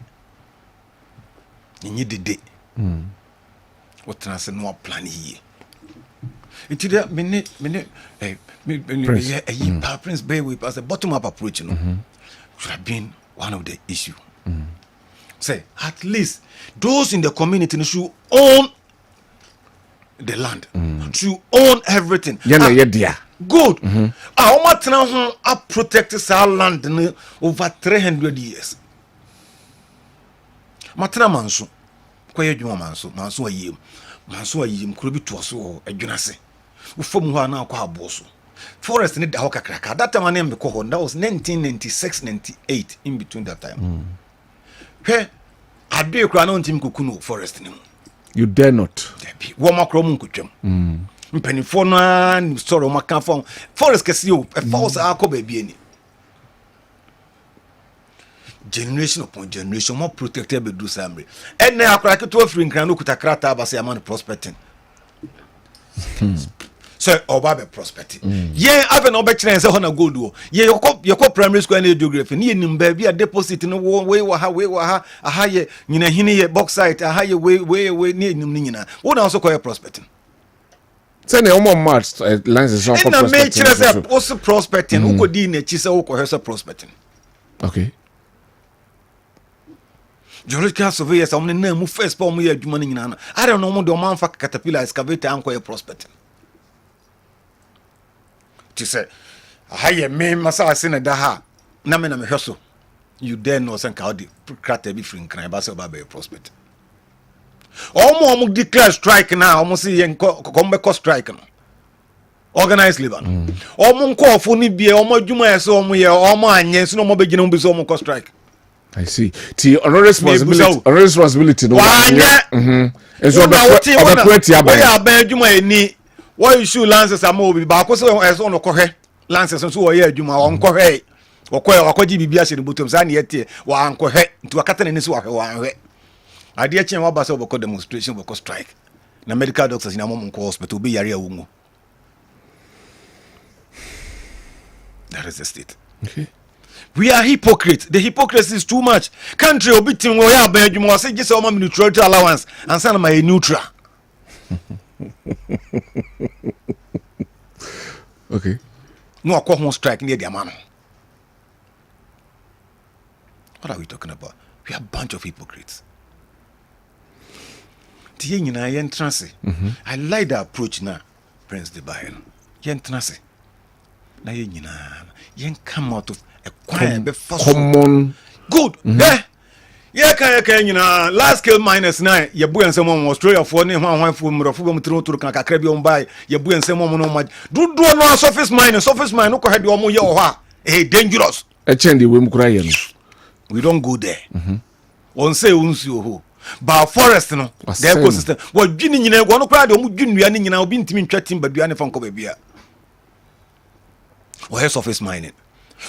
You need the day. What transfer no plan here? It's that minute, Prince Bay with as a bottom up approach, you know, should have been one of the issue. Say, at least those in the community should own the land, should own everything. Yeah. Good. Our matana a protect our land over 300 years. Matana manso. Kwaye dwuma manso ayem. Manso ayem kuro bi to so adwunase. Ufom ho na akwa aboso. Forest ni da ho kakraka. That time na mbeko ho. That was 1996 98 in between that time. He ade kura na ontim kokunu forest ni. You dare not. Wo makro mu nkotwam. Mpanifo na story maka forest kesi o forest akoba bi generation upon generation more protected be do samre and na akra keto afri nkran no kuta krata abase am prospecting so oba be prospecting ye ave no be kire nse ho na gold o ye yekọ primary school na geography ni nim ba bi a deposit no we wa ha aha ye nyina hini ye bauxite aha ye we ni nim ni nyina wo na so call prospecting. Say na omo match lines is on prospecting. And na make sure say also prospecting who could na chi say who ko hesa prospecting. Okay. Geological surveyors am na mu first pa mu ye adwuma ni nyina na. I don't know mo do man fa caterpillar excavator anko ye prospecting. Ti say ahaye me masa ase na da ha na me hweso. You dare no say ka odi crater bi free nkran ba say ba be prospecting. Omo declare strike now. Omo see yen come strike no. Organized labor. Omo nko ofo ni bie omo adwuma ese omo ye omo anye so omo begina mbi so omo strike. I see. Ti on responsibility no. Eso be create ya ba. We aban adwuma eni. Why issue lances am obi ba ko so ese ono kohwe. Lances so wo ye adwuma on kohwe. Wakwaji bibia hye botom sa na yete wa ankohwe. Nti wakata na ni so wa anhwe. Adia chen wa ba se oboko demonstration oboko strike na medical doctors in amom nko hospital be yare awungu. That is the state. Okay. We are hypocrites. The hypocrisy is too much. Country obitim wo ya ba adwuma say gise o ma neutrality allowance and say na my neutral. Okay. No akọ strike near the man. What are we talking about? We are a bunch of hypocrites. I like the approach now, Prince de Bayon. Yentrance. Na yen come out of a quiet common good. Yeah, large scale minus 9. Your boy and someone Australia for name one for Murafum to Cacrebion by your boy and someone no much. Do no surface mine, no head your moya. Eh, dangerous. A chandy wim crying. We don't go there. On say unsu. Ba forest no the ecosystem what dwini nyina go no kra de omu dwinua ni nyina obi ntimi ntwa tim badua ne fanko ba bia o surface mining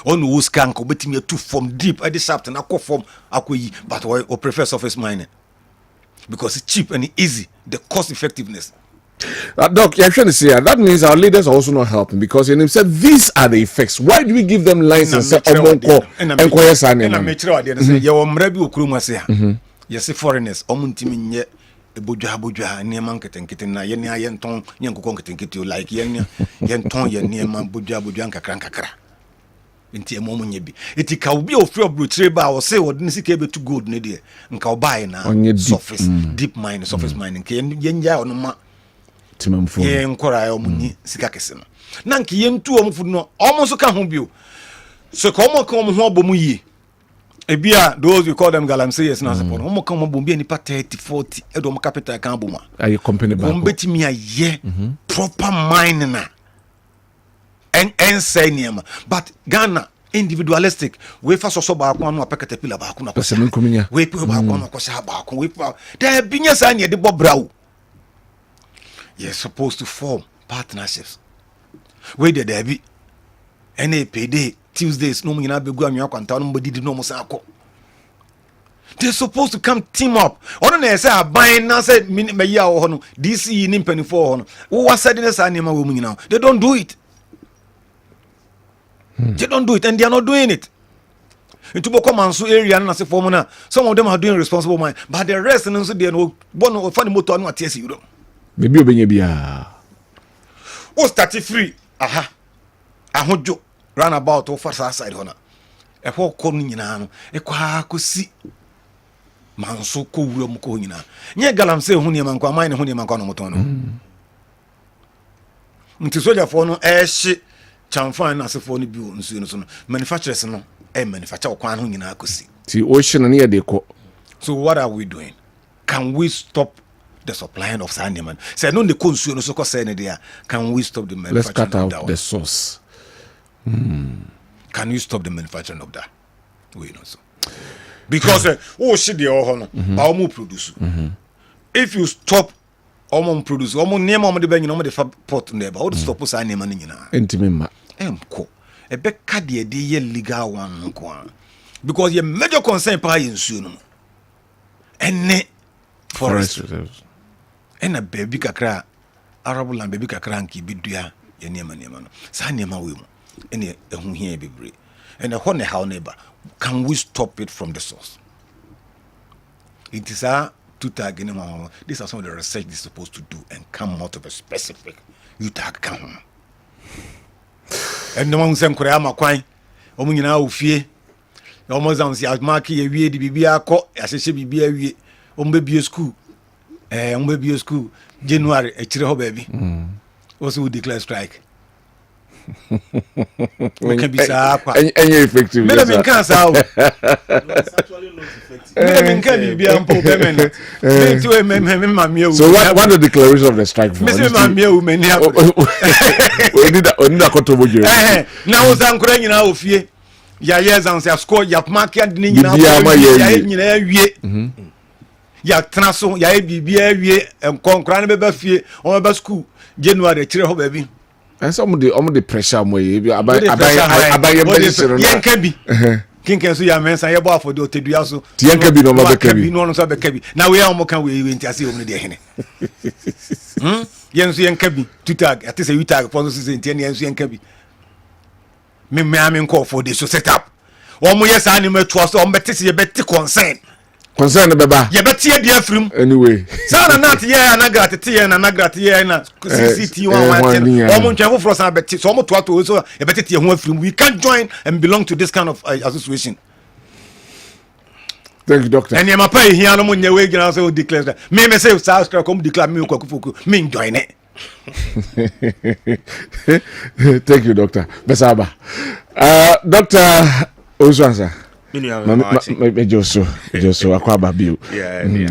on wo scan ko betimi atu from deep at the shaft na ko from akoyi but o prefer surface mining because it's cheap and easy, the cost effectiveness. Doc, you're trying to say that means our leaders are also not helping because you said these are the effects. Why do we give them license? Yes, foreigners, omuntimi ebodwa niema nketenkete na ye ne ayenton nyankoko nketenkete like ye yenton ye niema bodwa nkakra nti emomu nye bi eti ka obi ofri obrutre ba o say wodi sika betu gold ne de nka obai na surface deep mine surface mine nke ye nja ono ma timamfo ye nkora ya omunyi sika kese no na nke ye ntu omfu no omo so ka ho bio so ko omo ka omo ho obomu yi ebia those we call them galamseyes na support omo ka omo bombi ni pa 30 40 edo capital kan boma ayi company ba ko betimi aye proper mine na and say niema but Ghana individualistic we fa so ba akwa no apekete pila ba akwa na pese men kominya we pe ba akwa no ko sha ba akwa we pa there binya sa ne de bobrawo you're supposed to form partnerships we there be any payday Tuesdays no nyina begu anwa kwanta no mbodi no mo sa akọ they're supposed to come team up ono na say aban na say me ya wo no DC ni mpanifo ho no wo wasadine sa niema wo mu nyina they don't do it. They don't do it and they are not doing it. Into Bokomansu area and as a formula, some of them are doing responsible mind, but the rest and also they know one of funny motor and what yes you don't. Maybe Benebia. Oh, start free. Aha. I want you run about over side honor. A whole corning in an equa could see Manso Mukoina. Nye Galam say Huniam and Quamine Huniam and Conomotono. nti soldier for no ehye chamfan na asefo no bi nsuo no so no manufacturers no manufacture kwan ho nyina akosi ti ocean na ye ko. So what are we doing? Can we stop the supplying of sand? Say no the consume no so ko say there. Can we stop the manufacturing? Let's cut out the source. Can you stop the manufacturing of that? We know so. Because shit the no omo produce. If you stop omo produce omo name omo de ben omo de pot neba how to stop sand name ni nyina. Entimema. Emko. Ebe ka de ye legal one nko. Because your major concern pa yensuo no. Ene forest reserves. Ena baby kakra arable land baby kakra nki bidua ye niema no. Sa niema we mu. Ene ehu hia bebre. Ene ho ne how neighbor. Can we stop it from the source? It is a two-tag. These are some of the research they're supposed to do and come out of a specific you-tag come. And no one same Koreama Quine, Omina Ufie, almost on the Almaki, a weird Bibia co, as a Bibia, Umbaby school, Umbaby school, January, a chill baby. Also declare strike. We can be any effective. It's actually not effective. So what the declaration of the strike for? Now was Ukraine now fear. Ya years and say score ya market ni na ya traso ya bibia wie enkonkran ne beba fie o beba school January chire ho baby. And some of the pressure more about Yankabi. King so ya mensa ye bo afode otedua so. Yankabi no mabekabi. No so bekabi. Na we am kan we entiase o ne de hene. Yenso yankabi tutag ate say utag for so say enti ne yenso yankabi. Me am call for this so set up. Omo yes animal to us o mbete se ye beti concern. Concern beba. Ye beti e dia frim. Anyway. Sana not ye anagrate tie na nagrate ye na CCT 1 omo ntwa for san beti so omo to ato so ye beti tie ho afrim. We can't join and belong to this kind of association. Thank you, doctor. And my pay here no money we gina so declare that. Me say South Africa come declare me kwakufoku. Me join it. Thank you, doctor. Besaba. Dr. Owusu Joso akwaba bio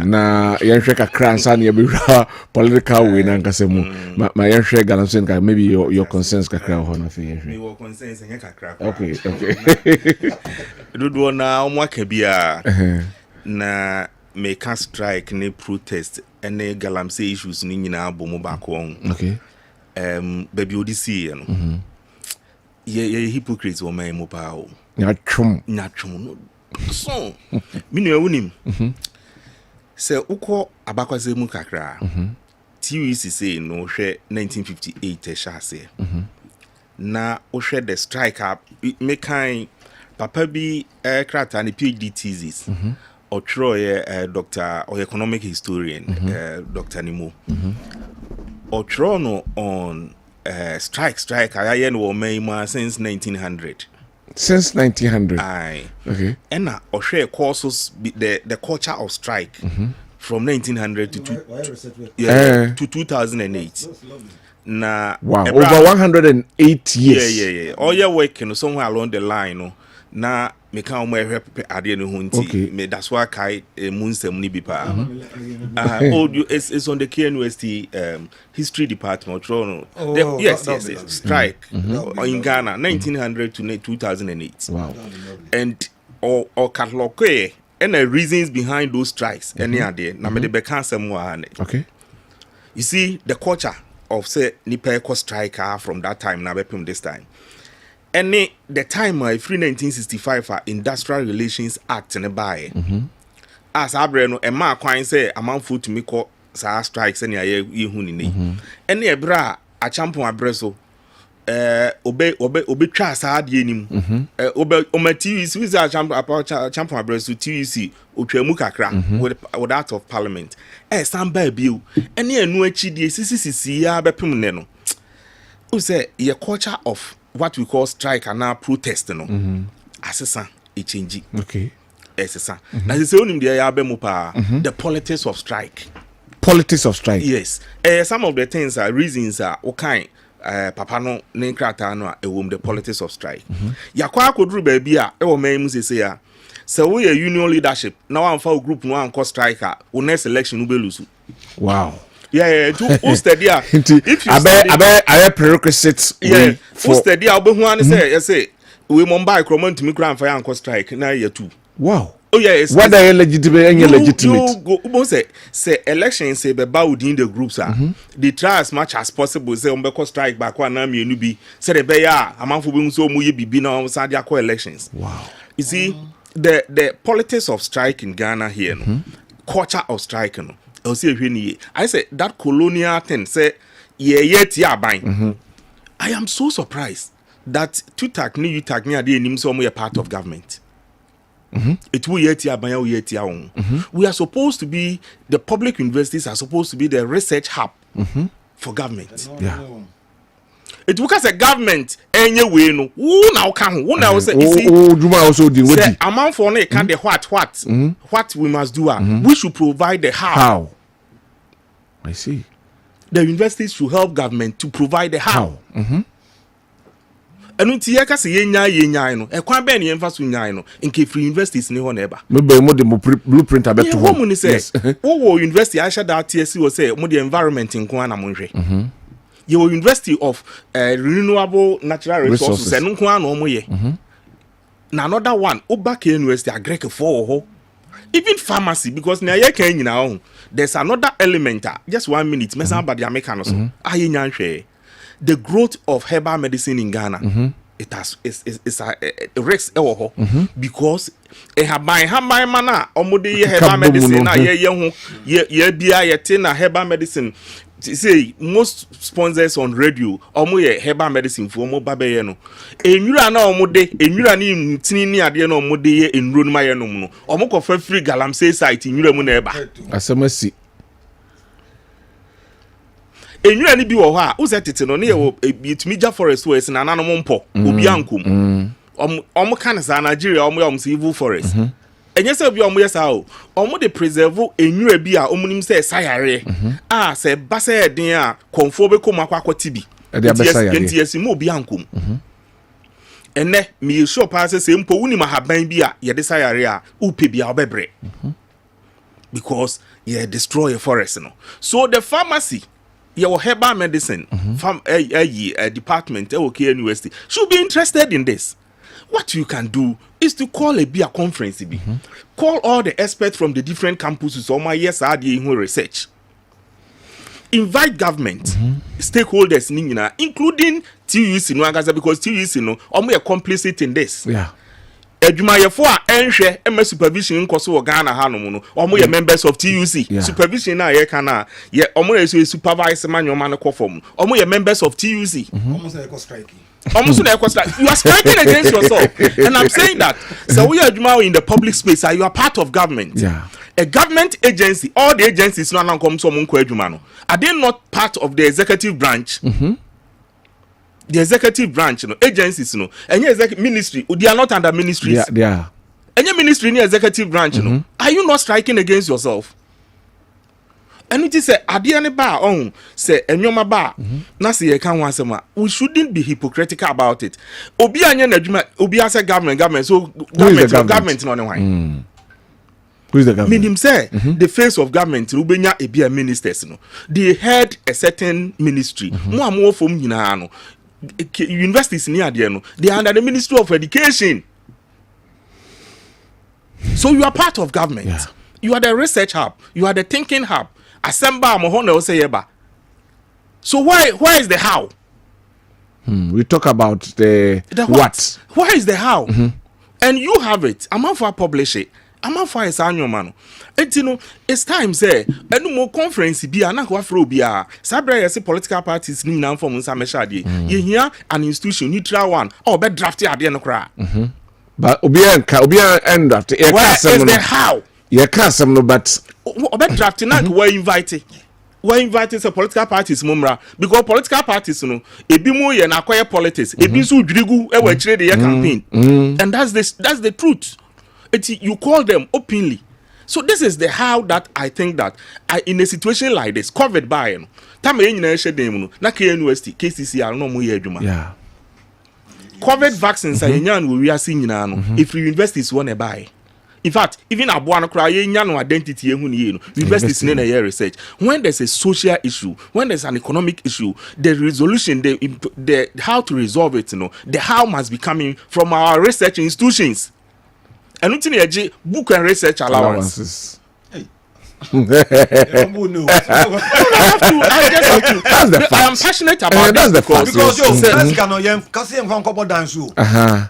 na yenhwe kakra nsa na yebehwa political way na nkasemu ma yenhwe galamsen ka maybe your concerns kakra ho na fe yenhwe your concerns enye kakra okay dodo na omwaka bia na make a strike ne protest ene galamse issues ni nyina abomu bako on okay baby odisi no ye hypocrites o mai mo pa o nyatwum no so minu ewunim se uko abakwase mu kakra TUC say no hwe 1958 shase na o hwe the strike up mekan papa bi krata ne PhD thesis o troye doctor or economic historian Dr. Nimo o trono on strike ayaye no ma since 1900 since 1900 aye okay and na ohwe courses the culture of strike from 1900 to 2008 na wow over 108 years yeah all your working somewhere along the line no na me kan mo ehwe pepe ade no hunti me that's why kai munsem ni bi pa it's on the KNUST history department yes strike in Ghana 1900 to 2008 wow and or catalog and the reasons behind those strikes any ade na me de be kan sem wa okay you see the culture of say nipa eco striker from that time na be pim this time. And the time free 1965 Industrial Relations Act in the buy. As Abreno and Mark Quine say a man food to me call strikes any ye hunini. And the bra a champion abreso obey trust hard yenim. Omati is with a champion abreso TUC Uchemukakra with that of Parliament. Some by bill and near no HD CCC ya bepimneno. Who say your culture of what we call strike and now protest no asesa e change okay asesa na se onim dia ya be mu pa the politics of strike yes some of the things are reasons are okay papa no ne nkrata no a ewom the politics of strike yakwa akoduru ba bia e wo man mu sese ya so we union leadership na wan fa group no an strike a wo next election no be lose. Wow. Yeah, to study if you I prerequisites for study obehu an say we Mumbai kromon to me kran fa an strike na ye too. Wow. Oh yes. Whether you legitimate and legitimate. You go say election say be ba within the groups they try as much as possible say on be strike back one na me be say the be ya amanfo be so mu ye bibi na say dia elections. Wow. You see the politics of strike in Ghana here no. Culture of strike no. I say that colonial thing say I am so surprised that you tag me are part of government. It will we are supposed to be the public universities are supposed to be the research hub for government. Yeah. It because a government anyway no who now can who now say also the amount for no can the what we must do we should provide the how. I see. The universities should help government to provide the how. And until you can say yenya no e kwan be ne yemfa so nya no nke free universities ne ho na eba maybe mo de blueprint abeto ho mo ni say wo university I share that TSC wo say mo the environment nko na mo hwe your university of renewable natural resources and nko na mo ye na another one Obaka University agrek for ho even pharmacy because na ye kan nyina ho there's another element just 1 minute mesa about the American so aye nya hwe the growth of herbal medicine in Ghana it has it's a risk because e haban mana omode ye herbal medicine na ye ho ye bia ye te na herbal medicine say most sponsors on radio omo ye herbal medicine for omo babaye no enwura na omode enwura ni ntini ni ade na omode ye enuro no maye no no omo ko fa free galamsey site enwura mu na eba asemasi enwura ni bi wo ho a wo setete no ne ye wo bitumi forest wo esi na nanom mpo obi ankom omo kan sa Nigeria omo ya evil forest enye se bi omo yesa o omo de preserve enwura bi a omo nim se sayare se basa eden a konfo be kom akwakoti bi enti yesimo obi ankom ene mi sure pass se mpo wuni mahaban bi a ye de sayare a upe bi a obebre because ye destroy a forest no so the pharmacy your herbal medicine from a department University should be interested in this. What you can do is to call a beer conference, call all the experts from the different campuses or my yes research. Invite government, stakeholders, including TUC no because TUC no are complicit in this. Yeah. Edwumayefo a enhwe ema supervision nkoso wo Ghana ha no mu no omo ye members of TUC supervision na ye kana ye omo ye supervise manyoma no kofom omo ye members of TUC omo say eco strike you are striking against yourself and I'm saying that so we are in the public space you are part of government. A government agency all the agencies no come so mo nko adwuma no are they not part of the executive branch? The executive branch, agencies, and your ministry, they are not under ministries. Yeah, they are. And your ministry in your executive branch, are you not striking against yourself? And it is a adiane bar on say and your bar. Nasi can once we shouldn't be hypocritical about it. Obi anya Obi as a government, so government not one. Who is the government? Meaning say the face of government Rubenya Ebia ministers no. They had a certain ministry. More from no. Universities near there no they are under the Ministry of Education, so you are part of government. You are the research hub, you are the thinking hub. Asemba mohona oseyeba. So why is the how? We talk about the what. Why is the how? And you have it. I'm for publish it. I'm for a annual man. It's time say and more conference be an afro be a sabre political parties ni na form sameshadi. You hear an institution neutral one or be drafted at the end of cry. But Obian end after where is the how? You can't some no but be drafted not were invited. We're invited to political parties mumra because political parties no ebi mo ye na acquire politics ebi so dwirigu e we kire the campaign and that's the truth. You call them openly So this is the how that I think that in a situation like this, COVID by no, time na share dem no, na University, KCC no mo ye adwuma. Yeah. COVID vaccines are nyan we are seeing nyina no. If universities want to buy. In fact, even aboa no kra ye nya no identity ehun ye no. Universities na year research. When there's a social issue, when there's an economic issue, the resolution, the how to resolve it, you know, the how must be coming from our research institutions. And until you book and research allowances. That's the fact. I am passionate about that's the fact. Because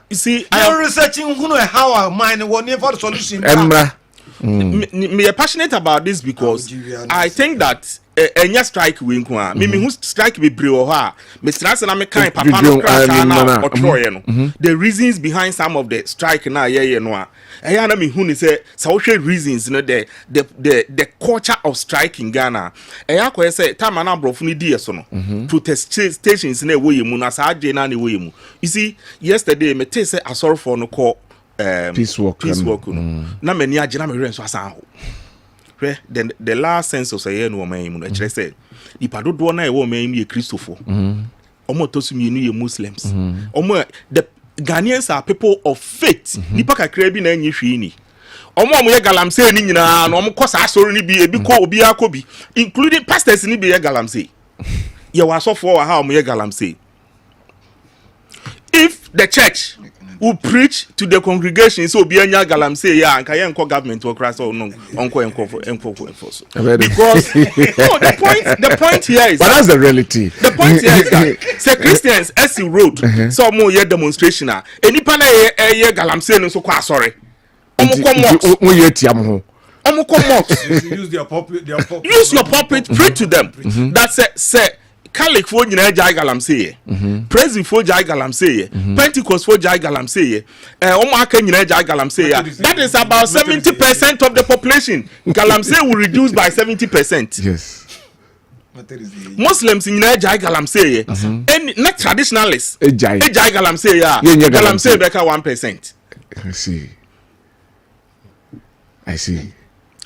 you see, I am researching how our mind will never solution. Me are passionate about this because I think that enya strike we nko me who strike be brew ha me stress na me kan papa no crack na otroye no the reasons behind some of the strike na ye no a eya na me hu ni say so reasons no the culture of strike in Ghana eya ko say time na brofo ni die so no protest stations na ewo yemu na sa age na ewo yemu you see yesterday me say asoro for no call peace walk no na mani agina me renso asan ho the last census say no man mu no kire say ipa dodo na e wo man mu ye Christopher omo tosumi nu ye Muslims omo the Ghanaians are people of faith nipa kakra bi na anyi hwi ni omo ye galamsey ni nyina na omo kosa asori ni bi ebi ko obi akobi including pastors ni bi ye galamsey ye wasofo wa ha omo ye galamsey. If the church who preach to the congregation so be anya galamsey ya anka ye nko government or Christ or no onko enforce because no the point here is but that's the reality. The point here is that say Christians as you road so more ye demonstration enipa na ye galamsey no so kwa sorry omo ye tiam ho omo use your pulpit preach to them that say Catholic for nyina jai galamsey Praise for jai galamsey Pentecost for jai galamsey omo aka nyina jai galamsey that is about 70% of the population. Galamsey will reduce by 70%. Yes. Muslims nyina jai galamsey and not traditionalists jai galamsey galamsey beka 1%. I see.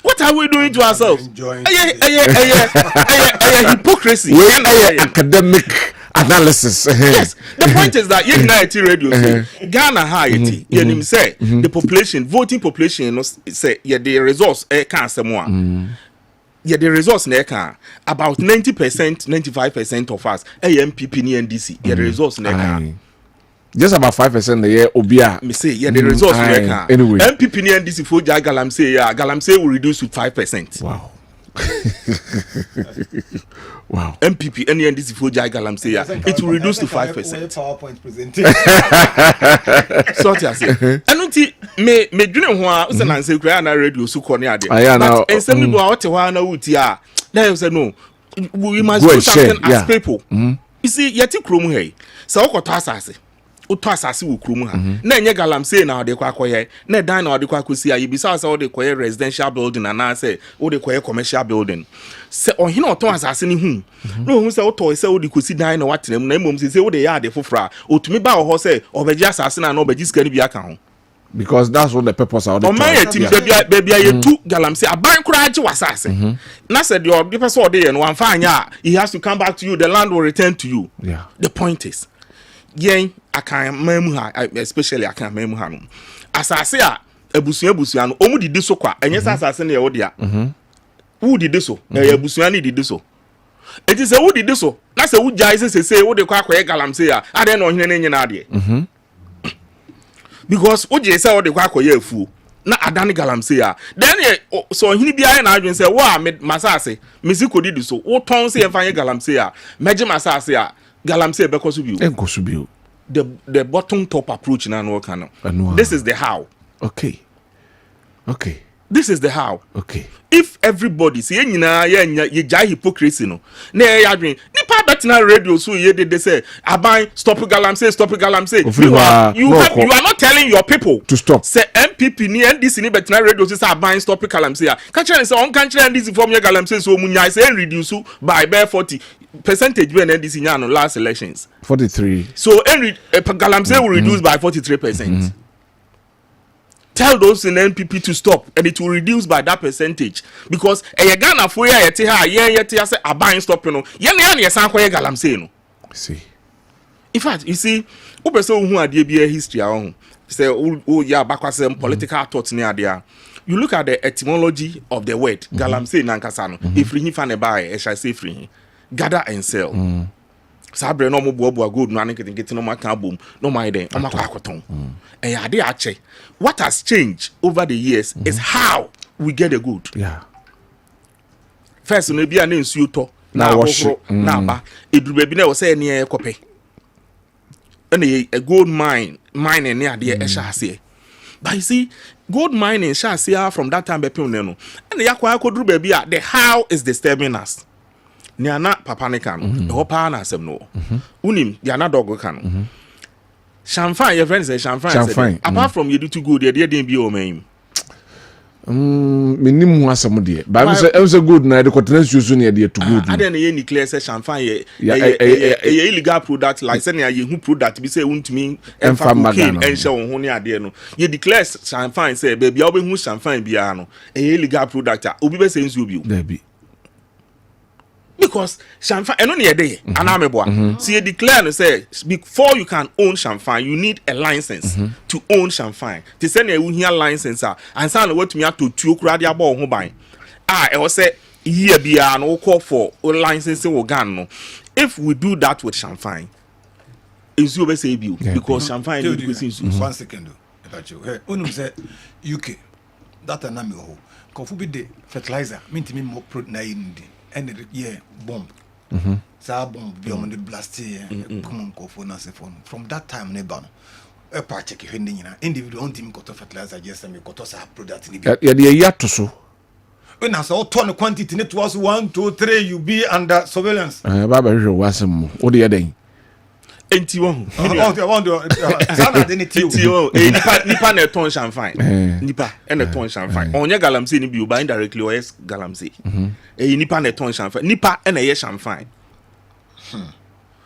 What are we doing to ourselves? Hypocrisy. Academic analysis. Yes. The point is that United Radio Ghana Haiti, say the population, voting population, say the resource can't say more. The resource about 90%, 95% of us MPP ni NDC. The resource just about 5% the year obia me say the resource anyway MPP ni NDC for galamsey will reduce to 5%. Wow. Wow. MPP and NDC for galamsey it will reduce to 5%. PowerPoint presentation. So I say and me dwene ho a say na say kura na radio so kɔ ne ade but ensem ni bo a wote ho na wuti a na say no we must do something as people. You see yeti krom hey say wokoto asase uto asase wo krom ha na enye galamsey na ode kwa akoye na dan na ode kwa akosi a yebisa say ode koye residential building na say ode koye commercial building say ohina oton asase ni hu no hu say oto say ode kosi dan na watenam na emom say ode ya ade fofra otumi ba ho say obeji asase na obeji sika ni bi aka ho because that's what the purpose of the baby you two galamsey aban kura age wasase na said the person ode ye no amfa anya he has to come back to you, the land will return to you. Yeah. The point is yen akan mamu ha especially akan mamu ha no asase a abusua no omu didi so kwa enye asase na ye wo dia wo didi so abusua ni didi so eti se wo didi so na se wo jai se wo de kwa akoye galamsey a ade na ohene ne nyina ade because wo je se wo de kwa akoye afuo na adane galamsey a then so ohene bia na adwen se wo a masase mesi kodidi so wo ton se ye fanye galamsey a meje masase a galamsey be koso bio the bottom top approach na no kind of. This is the how. Okay. This is the how. Okay. If everybody say nyina ye jai hypocrisy no na ya adwen nipa betina radio so ye dey say aban stop galamsey you are not telling your people to stop. Say MPP ni NDC ni betina radio say aban stop galamsey catch say on country NDC from your galamsey so munya say reduce by 40% when NDC nya no last elections 43. so galamsey will reduce by 43%. tell those in NPP to stop, and it will reduce by that percentage. Because a Ghana for ya yeti ha yeti say a buying stop no. Yan yesan kwa galamsey no. See. In fact, you see, person who had a history say oh yeah bakwasem political thoughts near there. You look at the etymology of the word galamsey nankasano. If he fan a buy, I shall say free. Gather and sell. Sabre no mo boa good no anke get no maka boom no my den o maka akoton. And ya dey ache. What has changed over the years is how we get the good. Yeah. First no bia na nsuo to na wash na ba eduru ba bi na wo say ne ekope. And a gold mining near the Eshase. But you see, gold mining Shase from that time be no. And the yakwa ko duru baby the how is disturbing us. Niana papanikan, hopa na asem no. Unim yana dog kan. Champagne, your friends say champagne. Apart from you do too good, you didn't be o main. Minim ho asem de. Bible say em say good na the continent use near there to good. I dey any clear say champagne a illegal product like say na you product be say wuntumi emfa cocaine enche won ho ne ade no. You declare champagne say baby a obehu champagne bia no a illegal product obi be say nsu obi o. There Because champagne eno ne dey anameboa. So you declare no say before you can own champagne you need a license to own champagne. To say na you hear license and say na wetumi ato tuo kura de abo ho ban. E was say year bia no call for licensing organ no. If we do that with champagne is you be say bi because champagne need question. 1 second if I you. Hey, unum say UK that na me ho. Kofu bi de fertilizer mintimi mo product na indi. And bomb. Sa bomb beyond the blast common from that time neighbor a part check individual on team got fertilizer just and we got us a product in the so when I saw ton quantity it was 1 2 3 you be under surveillance. Baba was some what the other Ntie won. Sana de ntie o. Nipa na ton champagne. Nipa na ton champagne. Onye galamsey ni bi o buy directly or yes galamsey. Nipa na ton champagne. Nipa na ye champagne.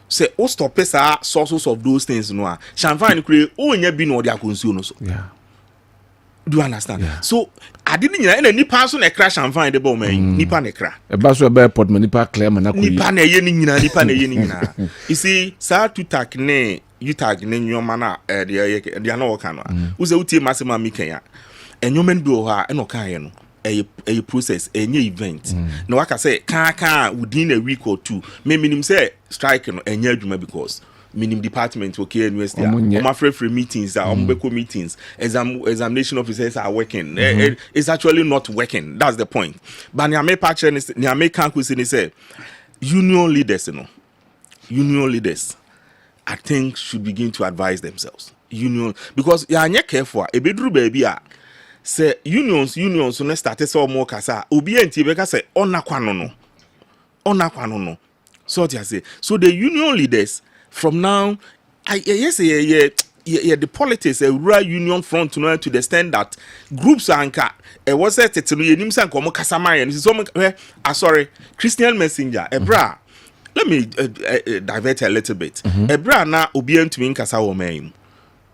Say o stop esa sources of those things no. Champagne kure o nya bi no de akonsuo no so. Yeah. Do you understand? Yeah. So ade ni nyina na nipa so na crash champagne de bo man. Nipa na crash. E ba so e airport man nipa clear man akoi. Nipa na ye ni nyina, nipa na ye ni nyina. You see, sa to tag ne you tag ne nyoma na de na work no. Wo se utie masema mi kan ya. Enyoma bi o ha e no kan ye no. A process enye event. Na waka say kan within a week or two. Me minim say strike no enye adwuma because minim department okay university free meetings meetings examination officers are working. It's actually not working. That's the point. But niame patch ni niame kan ku say union leaders I think should begin to advise themselves because ya anye careful e beduru baby a say unions no start say more kasa obi enti be ka say onakwa no so they say so the union leaders from now, the politics, a rural union front to the extent that groups are anchored. Was it to Nimsan Komo Kasamaya? Sorry, Christian Messenger, Ebra. Let me divert a little bit. Ebra na obien to me Kasawo main.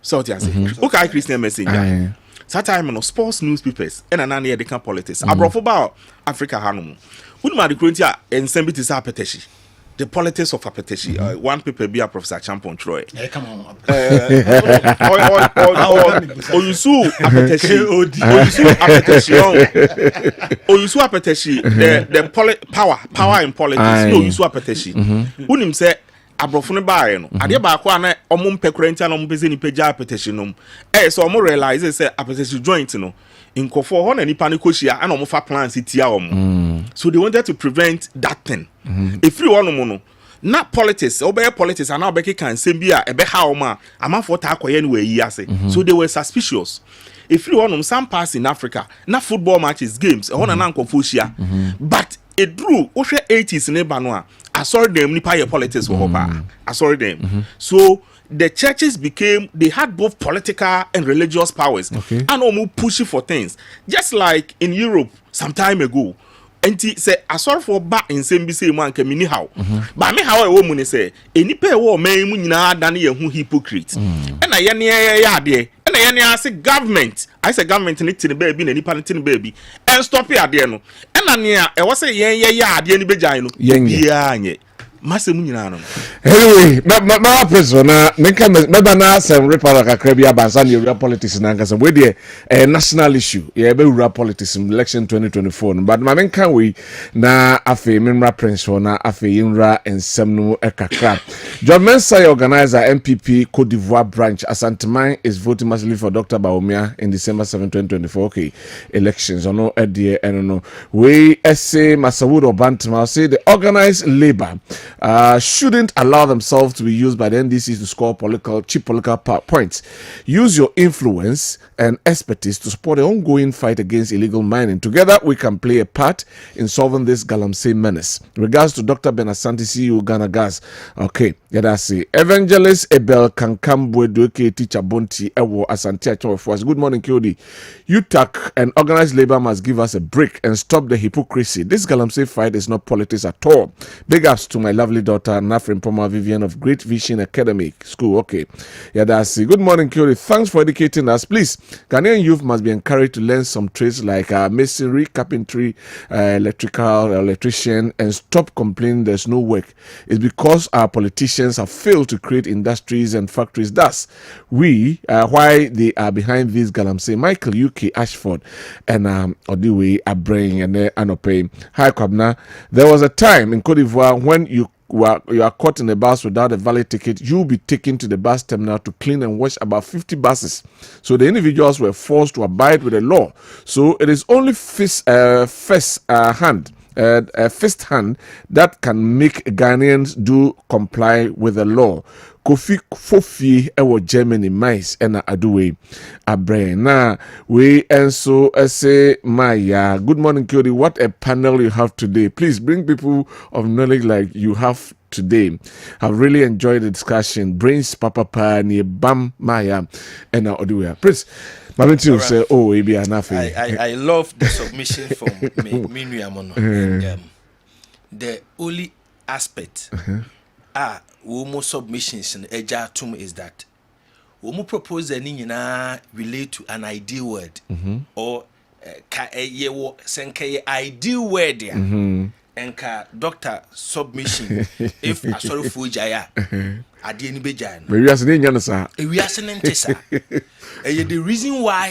So they say, okay, Christian Messenger. Sometimes no sports newspapers and an annual decant politics. I brought about Africa Hanum. Wouldn't the Corinthian and send it to Sapeteshi. The politics of Apeteshi. One paper be a Professor Champon Troy. Hey, come on. Owusu Apeteshi. Owusu Apeteshi. The power in politics. No Owusu Apeteshi. Unim say abrofo ba no. Ade ba ko ana omum pekurenta no mpese ni peja Apeteshi no. So omo realize say Apeteshi joint no. Inkofo ho na nipa ne koshia ana omo fa plans tia omo. So they wanted to prevent that thing. If you want to na politics, obey politics, and now Becky can say be a be how ma. I'm for takoye anyway. Yes, so they were suspicious. If you want some pass in Africa, na football matches, games, on an unconfusia, but it drew 80s in Ebanoa. I saw them nipa politics for I saw them. So the churches they had both political and religious powers, and almost pushing for things, just like in Europe some time ago. Enti say asor for back in same be say man ka mini how ba me how e wo mu ne say enipa e wo man mu nyina da na ye hu hypocrite e na ye ne ye ade e ɛna yɛn ase government I say government ne tin baby na nipa ne tin baby and stop here ade no ɛna nea ɛwɔ sɛ yɛn yɛ ade ne begyan no biaa nyɛ masɛm nyina no anyway ma preso na menka meba na sem repara kakra bi abansa ne area politics na nkasa we dey national issue yeah be area politics in election 2024 no but ma menka we na afi memra prince na afi yinra ensem no kakra John Mensah organizer MPP Cote d'Ivoire branch Asanteman is voting massively for Dr. Bawumia in December 7 2024 okay elections no edie no we say Masawood Obantama say the organized labor shouldn't allow themselves to be used by the NDC to score cheap political points. Use your influence and expertise to support the ongoing fight against illegal mining. Together, we can play a part in solving this Galamsey menace. Regards to Dr. Benasanti, CEO Ghana Gas. Okay, yeah, that's it. Evangelist Abel Kankambwe Doke teacher Bonti Ewo Asante for us. Good morning, Kyodi. UTAC and organized labor must give us a break and stop the hypocrisy. This Galamsey fight is not politics at all. Big ups to my lovely daughter Nafrin Poma Vivian of Great Vision Academic School. Okay, yeah, that's it. Good morning, Kyori. Thanks for educating us. Please, Ghanaian youth must be encouraged to learn some trades like masonry, carpentry, electrician, and stop complaining there's no work. It's because our politicians have failed to create industries and factories. Thus, why they are behind this Galamsey. Michael UK Ashford and Odiwe Abrain and Anope. Hi, Kwabena. There was a time in Cote d'Ivoire when you are caught in a bus without a valid ticket, you'll be taken to the bus terminal to clean and wash about 50 buses. So the individuals were forced to abide with the law. So it is only fist hand that can make Ghanaians do comply with the law. Kofi Fofi ewo Germany mice and aduwe abre na we and so say Maya. Good morning, Kyori. What a panel you have today. Please bring people of knowledge like you have today. I've really enjoyed the discussion. Brains papa ni bam Maya and aduwe. Please Maminti say oh we be enough. I love the submission from Minu Amono. The only aspect womo submissions in Ejatum is that womo propose any relate to an ideal word or senke ideal word and Doctor submission if a sorry for Jaya adi ni bejan we are saying yanasa we are saying tesa the reason why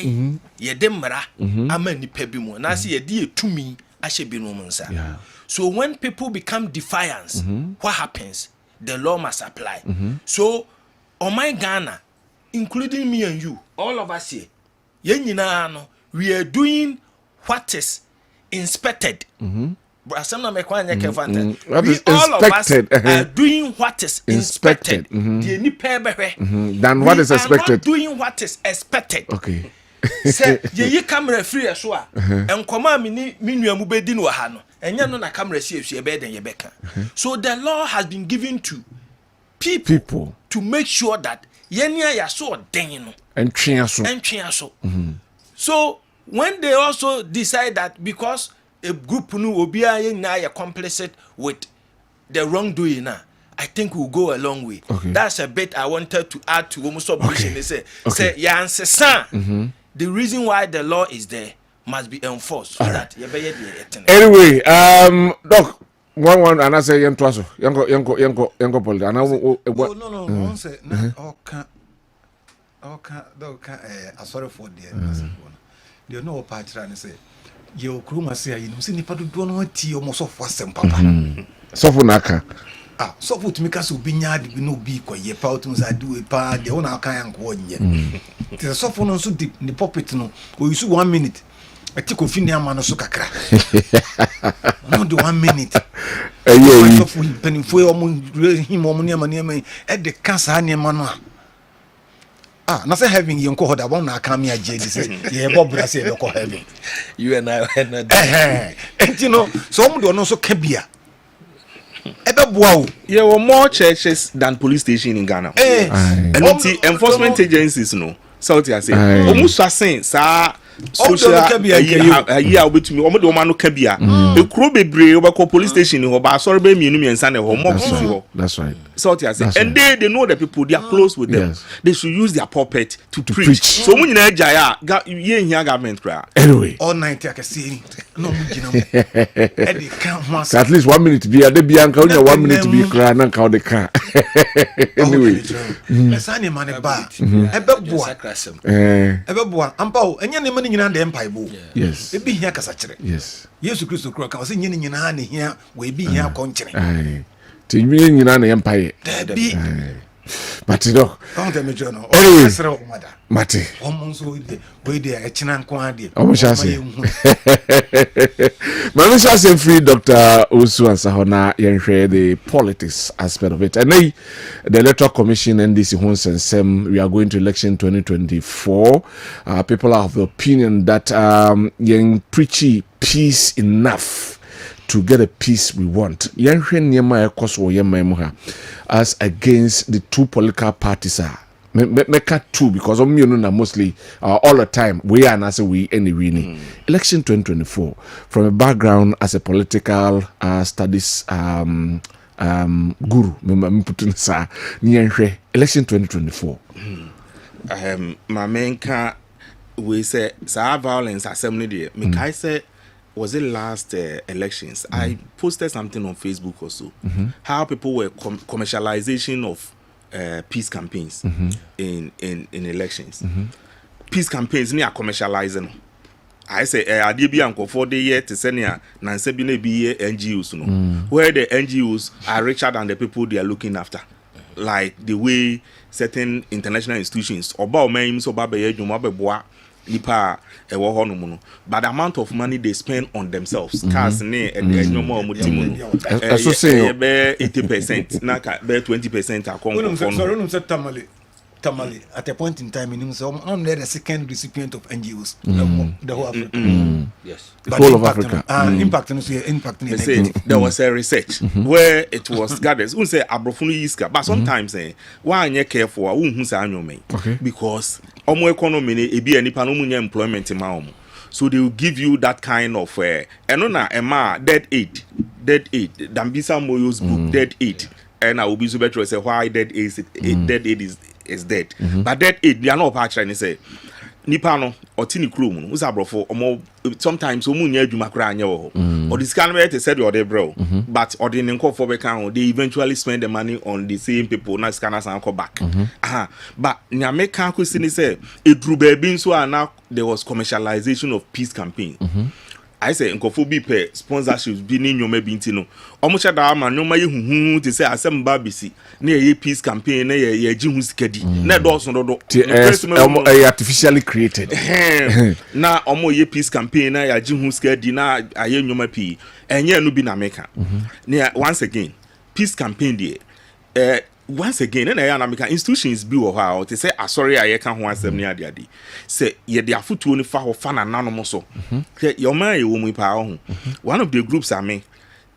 ye demra ama nipa bi mu na say ye di etumi ahye bi no munsa. So when people become defiant, what happens? The law must apply. So, on my Ghana, including me and you, all of us here, we are doing what is inspected. We all of us are doing what is inspected. Then what is expected? Not doing what is expected. Okay. Say ye camera free as well. And come me nuamu be din wa no. Enya no na camera see e be den ye beka. So the law has been given to people to make sure that yenya ya so den no. Entwea so. So when they also decide that because a group no obia yenya ya complicit with the wrongdoing na, I think we'll go a long way. Okay. That's a bit I wanted to add to almost submission. They say ya answer the reason why the law is there must be enforced so that anyway doc one and I say yango poli and no say na oka sorry for there no part and say you kruma say you know say nipa do no ati o mo so for asem papa so for naka so put me kaso bi nyaade bi no bi koye pa otum sa do pa de wona aka yanko onye the so for no so deep ni pocket no o use 1 minute ati ko fini ama no so kakra no do 1 minute so for penifo o mo him o mo ne ma e de kasa ne ma no na say heaven yenko hoda bon na aka me agye di say ye bobra say be ko heaven you and I you know so mo do no so ka bia yeah, well, more churches than police station in Ghana. And enforcement agencies, no. So I say, almost saying, sir, social ayi a obetumi omo de omo no ka bia ekuro bebre obekọ police station ho ba sorry be mienu miensa na ho mo ho. That's right. So what I say, and they know the people, they are close with them. Yes. They should use their puppet to preach. So when you jaya, you hear government cry. Anyway, all 90 I can see no Eddie can't once. so at least 1 minute to be a debi anka only 1 minute to be cry na how they can. Anyway, let's say man ba ebeboa ampa o enya ne man nyina de empire bo. yes. E bi hia kasa kire. Yes. Yesu Kristo kro ka o se nyine nyina ne hia we bi hia konkyere. Aye. Tinwi nyina na empire. Bi But no. don't tell me jono. Anyway, Mate. Mate. Omonso we de e china nko ade. Omo shase. Mami shase free Dr. Owusu Ansahona yenhwe the politics aspect of it. And the Electoral Commission NDC Honsensem, we are going to election 2024. People are of the opinion that yen preachy peace enough to get a peace we want. Yenhwe niema ekoso yema emuha as against the two political parties are. Make two because mostly all the time we are as we any winning election 2024 from a background as a political studies guru election 2024 my main we say violence assembly there me say was it last elections I posted something on Facebook also how people were commercialization of peace campaigns in elections. Peace campaigns near commercializing. I say ade bi anko for the year to senior nanse bi na bi NGOs no where the NGOs are richer than the people they are looking after, like the way certain international institutions oba o man so ba be adwuma be boa nipa ewo ho no mu, but the amount of money they spend on themselves cars ne adwuma o mutimu no so say be 80% na ka be 20% akon for Tamale at a point in time in himself I'm the second recipient of NGOs the whole Africa. Yes. But whole of Africa. Impact they said there was a research where it was gathered. We say abrofunu yiska, but sometimes why you careful who say anyome because omo economy e bi anipa no munya employment ma omo. So they will give you that kind of enona ema dead aid Dambisa Moyo's book dead aid and I will be so better say why dead aid is dead but dead aid they are not actually say nipa no otini krum no usabrofo omo sometimes omu nya adwuma kra anya wo or this kind of said your bro but or the nkofo be kan they eventually spend the money on the same people na scanners and come back but nyame kan ko sini say edru ba bi nso ana there was commercialization of peace campaign I say nkofo bi pe sponsorships bi ni nyoma bi ntino omo cha da ma nyoma ye huhu te say asem ba bisi na ye peace campaign na ye gi hu sikadi na do so do artificially created na omo ye peace campaign na ya gi hu sikadi na aye nyoma pi enye no bi na meka na once again peace campaign there once again na ya na meka institutions bi wo ha o te say asori aye ka ho asem ni ade say ye de afutuo ni fa ho fa na nanom so your man ye wo mu pa ho one of the groups are me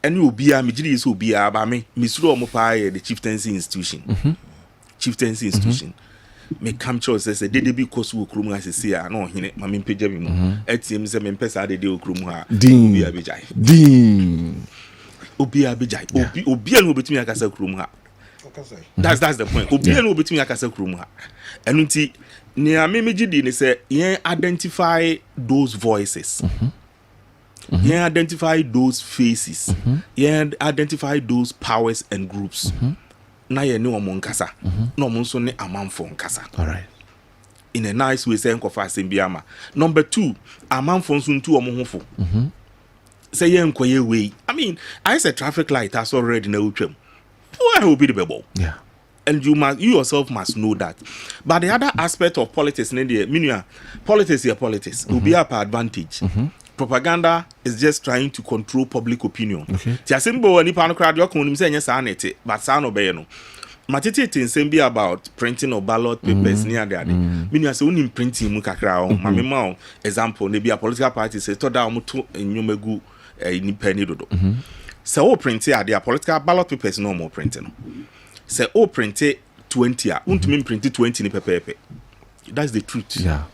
any obi a me gidi so obi a ba me misuro mo pa ye the chieftaincy institution me come cho say they be kosu okrum asese a na ohene ma me mpagya mi mu atiem say me mpesa de okrum ha obi a bejai obi a no betumi akasa okrum ha. That's the point. Obi no betumi akasa krum ha. Enu nti ne amemegidi ne say yen identify those voices. Yen identify those faces. Yen identify those powers and groups. Na ye ne omo nkasa. Na omo nso ne amanfo nkasa. All right. In a nice way say nkofa asembia. Number 2, amanfo nso ntu omo hofo. Say yen koye we. I mean, I say traffic light has already na utwam. Who will be the bubble? Yeah. And you yourself must know that. But the other aspect of politics, politics is politics. Will be up advantage. Propaganda is just trying to control public opinion. Tiasimbo ni pano crowd yok unim say yes anete, but sa no be no. Matete tin be about printing of ballot papers near the other. Meaning say unim printing mu kakra o. Mame ma example, ne be a political party say to da mo to enyomegu ni penny dodo. Say o print here their political ballot papers no more printing. Say o print 20 untumi print 20 ni pepepe. That's the truth. Yeah.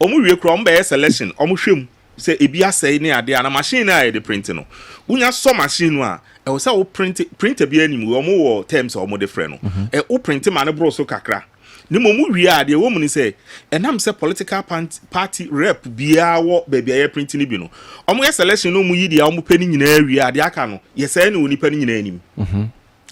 omu wie kro ombe selection omu hwem say ebi asay ne ade na machine na e de print no unya so machine no a e wo say wo printer bi anim omu wo terms omu de frɛ no e wo print ma ne bro so kakra ni momu wie ade wo mu ni say enam say political party rep bia wo baby aye print ni bi no omu ye selection no mu yi dia omu pani nyina wie ade aka no ye say ne oni pani nyina anim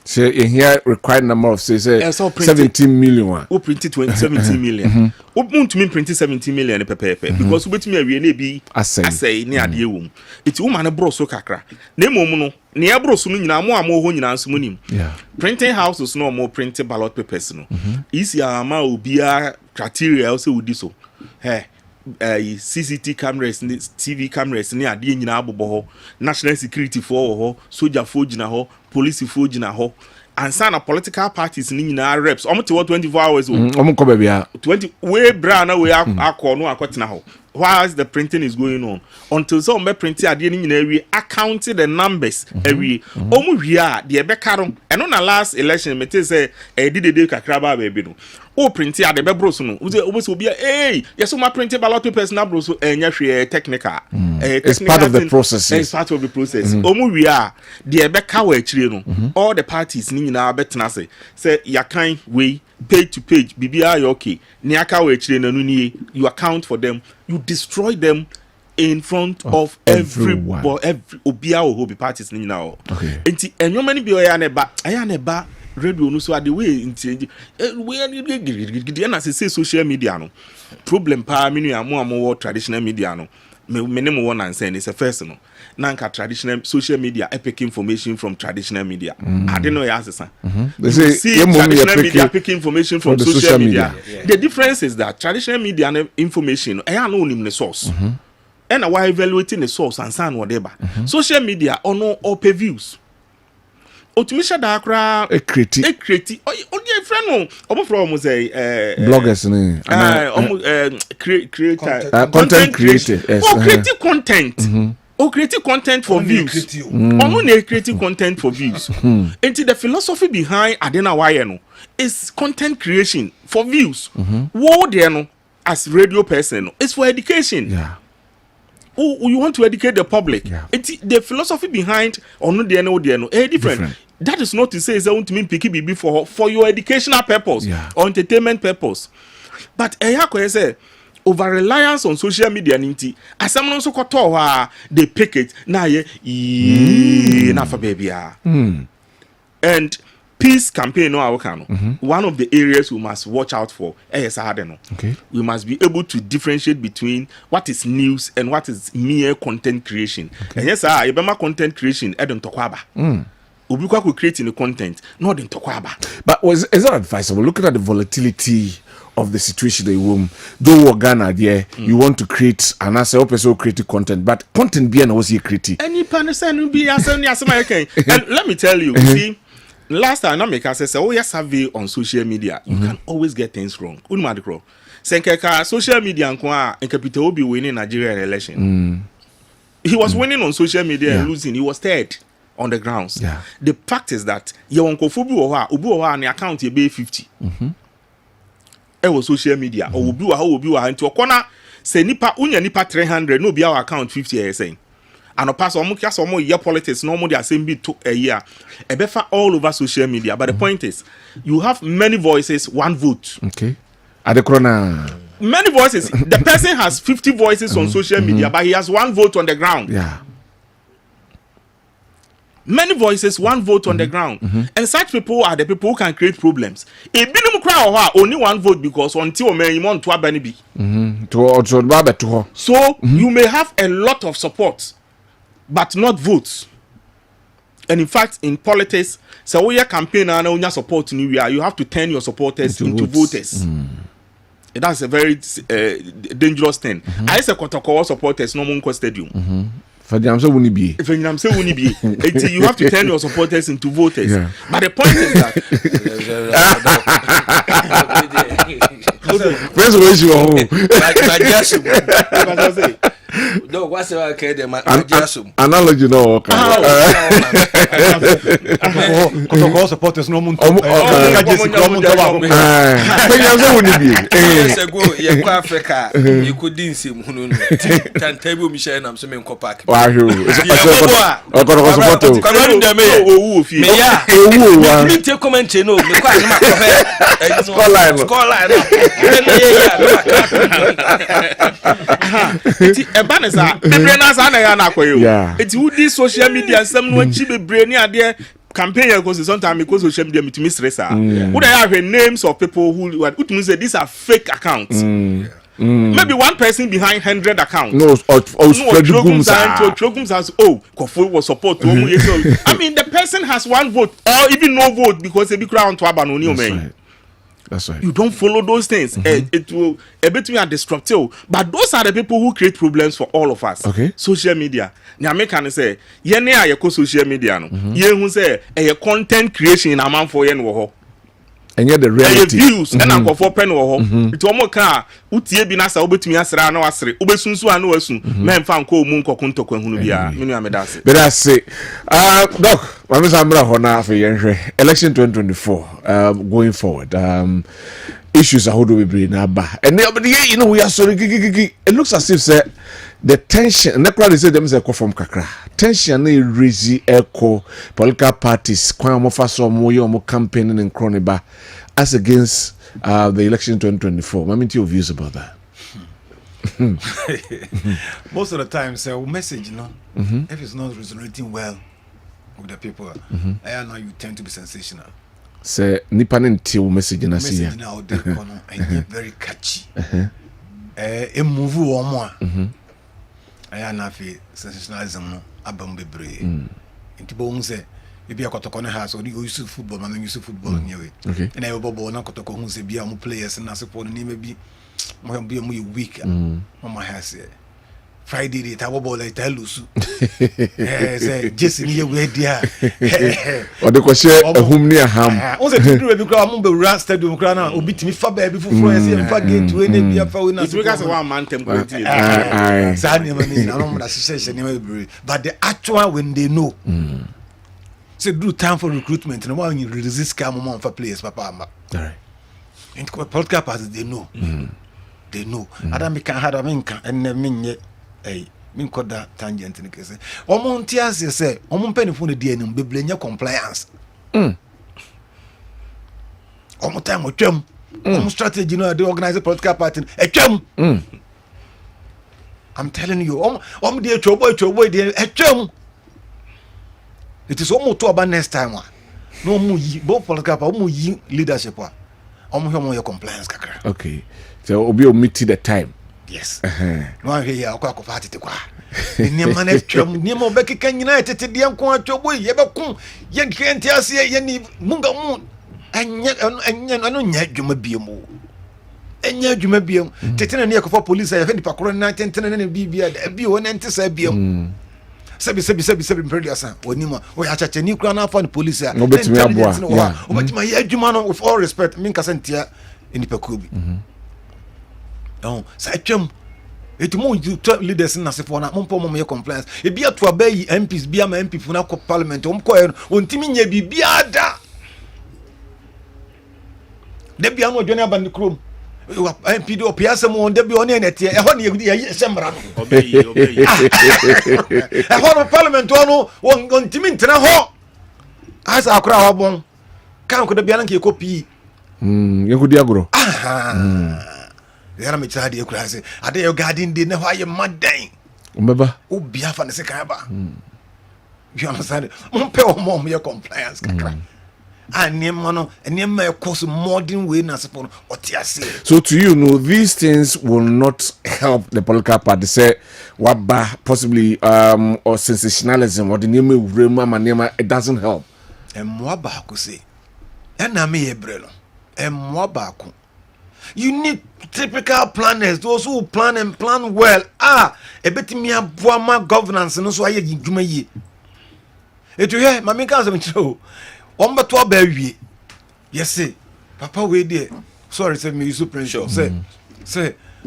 so in here required number of say 17 million. Who printed 17 million? Who want to mean printed 17 million pepe because who bet me a we be asay ni ade wom. It's woman bro so kakra. Na mom no, ne bro so no nyina mo amo ho nyina nso munim. Yeah. Printing houses no more printed ballot papers no. Isi ama obia criteria also would so. Hey. CCTV cameras, TV cameras, ni ade nyina abobo ho, national security for ho, soldier for gina ho, police for gina ho, and sana political parties ni nyina reps. Omo te 24 hours o. Omo ko bia 20 we bra na we akọ no akọtena ho. Whilst the printing is going on until some be print ade ni nyina we account the numbers every omo wi a de be karo eno na last election me te say did kakra ba be no o print ade be bro so no o so bia yes my print ballot papers na bro so enya hwe technical it's part of the process. It's part of the process. Omo wi a de be ka wa akire no all the parties ni nyina betena say yakan we page to page bibia okay ni aka wa akire na no ni you account for them, you destroy them in front of everyone. Every obia o be parties ni nyina o enti enyo mani bi o ya na ba radio no so ade we enti we na say social media no problem pa me nu amo traditional media no me ne mo one and say is a first no nanka traditional social media epic information from traditional media I don't know ya asesa they say traditional media pick information from the social media. The difference is that traditional media information I no nim the source and why evaluating the source and san whatever social media or no or pay views otumisha da akra e create onye friend no obo from say bloggers ni content creator creative content creative content for views creative content for views and the philosophy behind adena why no is content creation for views what there no as radio person is for education. You want to educate the public. The philosophy behind different. That is not to say it's to mean PKBB for your educational purpose or entertainment purpose. But say over reliance on social media ninti asam no so koto they pick it na na for baby and peace campaign no one of the areas we must watch out for we must be able to differentiate between what is news and what is mere content creation. And yes you content creation edon tokwaba ubikwa could create in the content not in tokwaba. But is that advisable looking at the volatility of the situation in the room? Though Ghana there you want to create and as a person create content, but content be and was you create any person be as and let me tell you, see last time I make us say oh yes survey on social media you can always get things wrong. Unmadikro senkeka social media nko en capital will be winning Nigerian election. He was winning on social media and losing. He was third on the grounds. The fact is that your uncle Fubu or obi an account you be 50. It was social media or obi into a corner say nipa unya nipa 300 no be our account 50 saying. And pass omo year politics no more the same bit to a year. A befa all over social media. But the point is, you have many voices, one vote. Okay. Adekrona. Many voices. The person has 50 voices on social media, but he has one vote on the ground. Yeah. Many voices, one vote on the ground. And such people are the people who can create problems. A minimum crowd only one vote because until you want to be. So you may have a lot of support, but not votes. And in fact, in politics, so when you campaign and when you support you have to turn your supporters into voters. That's a very dangerous thing. I say Kotoko supporters no Monko Stadium. For the answer wouldn't be. You have to turn your supporters into voters. But the point is that first way you no what's the okay them analogy no okay Kotoko supporters no muntu ka jesi ko muntu wa ko penya so woni bi years ago ye kwa Africa you could nsem hunu no tantable mi share nam so me nko park wa hwe Kotoko support kwabena dem owu ofi me ya owu wa me take comment no me kwa na score line eti eba ne sa bebre na sa na ya na akoyo eti wudi social media sam no achi bebre ni ade campaign because sometimes because social media mitimi stress would I have names of people who would mean say these are fake accounts maybe one person behind 100 accounts no or Trogums has Kofu was support to I mean the person has one vote or even no vote because they be crowned to Abanoni man. That's right. You don't follow those things. It will a bit me destructive. But those are the people who create problems for all of us. Okay. Social media. Now can say, ye ne aye ko social media no. Ye hu say a content creation in a man for ye no ho. And yet the reality. Views and am for pen wo ho. It omo ka utie bi na sa obetumi asra na wasre. Obesunsu anu asu. Men fa nko mu nko kontoko hunu bia. Me nua me da se. But I say doc, mama samra ho na for yenhwe. Election 2024 going forward. Issues are how do we bring na ba. And you know we are sorry it looks as if say the tension and the crowd say them say from kakra tension na raise echo political parties kwa mo fa so mo ye mo campaigning in Kroniba as against the election 2024. What mean your views about that? Most of the time say message no if it's not resonating well with the people I know you tend to be sensational. Say nipa nti wo message na see ya now they kono and very catchy move wo mo a I na fi sensationalism no abam bebre nti bo hu say e bia Kotoko ne has odi use football man use football anyway and I bobo na Kotoko hu say bia mo players na support ni ma bi mo bia mo weak mo has Friday they tabo ball like lusu say just ni we dia or the question hum ni ham on say to do be kra mo be run stadium kra na obi timi fa ba bi fufuro say fa gate we na bia fa we na it because one man tem go tie say ni ma ni na no na shisha ni ma be but the actual when they know say do time for recruitment no one you resist scam mo for players papa amba all right into political parties they know they know adam me kan hada me kan en me nye min koda tangent ni kese omo ntiase se omo mpanifo ne die nim beblenya compliance omo time otwam omo strategy no dey organize political party etwam I'm telling you omo dey choboy dey etwam it is omo to about next time no omo yi bo political party omo yi leadership omo he omo your compliance kakra okay so obi omiti the time. Yes. No I hear akwa party te kwa. Ni man etwam ni mo be keka nyina tete de nko atwobo ye be kun ye nkenti ase ye ni munga mu anya anu nya adwuma biemu. Enya adwuma biemu. Tete na ne yakofo police ya fe pakoro na tentene na bibia bi won ente sa biemu. Sebi mpedi asan woni mo o ya chache ni kura na fa police ya. Obetimi aboa. Obetimi ye adwuma no with all respect min kasantia enipakuo bi. No, say twem etimo leaders na sefo na mompo mom ye compliance e bia to abayi MPs bia ma MP fu na ko parliament omko ye ontimi nya bibia da de bia no dwene abani krom MP do piasa mo de bia one na tie e ho na ye semra no obey e ho no parliament ono ontimi ntena ho asa akura wa bon kan ko de bia na ke kopi ye ko di agro yara me tsade e kura se ade yo garden de ne ho aye madan Umeba obia fa ne se kan ba you understand mo pe o mo ye compliance kakra anema no enema e course modern way na support otiase. So to you know these things will not help the political party say waba possibly or sensationalism or the name manema it doesn't help emwa ba ko se na me ye bre no emwa ba ko. You need typical planners, those who plan and plan well. A bit me a boama governance and also I juma ye. It you hear, Mammy Cousin show. But 12 baby. Yes, say, Papa, wait there. Sorry, say me, super sure. Say,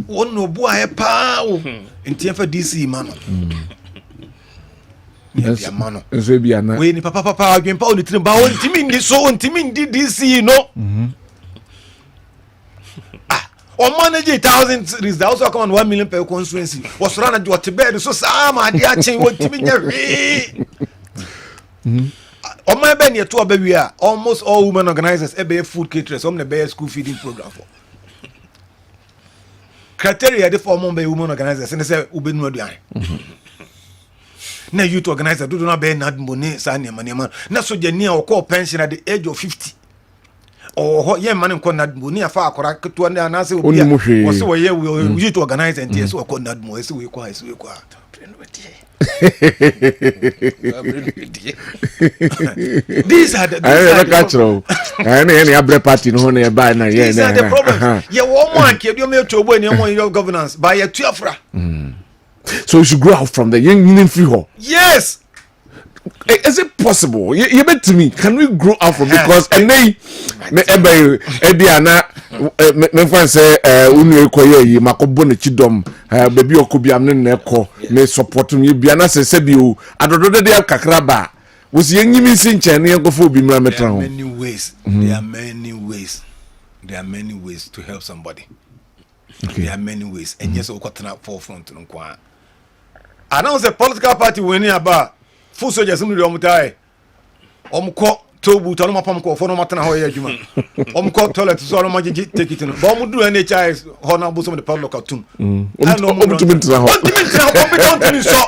One no boy pow. Ntie fa DC mano. Yes, Mano. Nso bi ana. We ni papa adwen pa oni trim ba on timi ndi so on timi ndi DC no. On manage 1,000 cities, they also come on 1 million per constituency. Was run at what bed so some idea chain what timi nya. On my ben here to baby almost all women organizers ebe food caterers on the bear school feeding program for. Criteria the for women organizers and they say ube no aduan. Na youth organizer do not be nad money sa money man. Na so je near or call pension at the age of 50. Or yeah man ko nad money afa akora keto na na se obi was so yeah we youth organizer and so ko nad money so we kwa these are the party no na buy na these are the problems. Yeah, one man ke do me to obo ni your governance by your tuafra. So you should grow out from the young free hall. Yes. Is it possible? You bet to me. Can we grow out from because and then me fan say unu ekoye yi makobo ne chidom baby okobi am ne neko me support me bia na se bi o adodo de kakra ba wo se yanyimi si nche ne nkofo obi mra metra ho. Many ways. There are many ways. There are many ways to help somebody. Okay. There are many ways. And yes, we got to forefront no kwa. Announce a political party winning about full soldiers in the omutai. Omko tobu to no mapam ko fo no matana ho ye adwuma. Omko toilet so no magigi take it no. But omudu NHS ho na bo so the padlock atum. Omutu mintra ho. Omutu mintra ho be don't me so.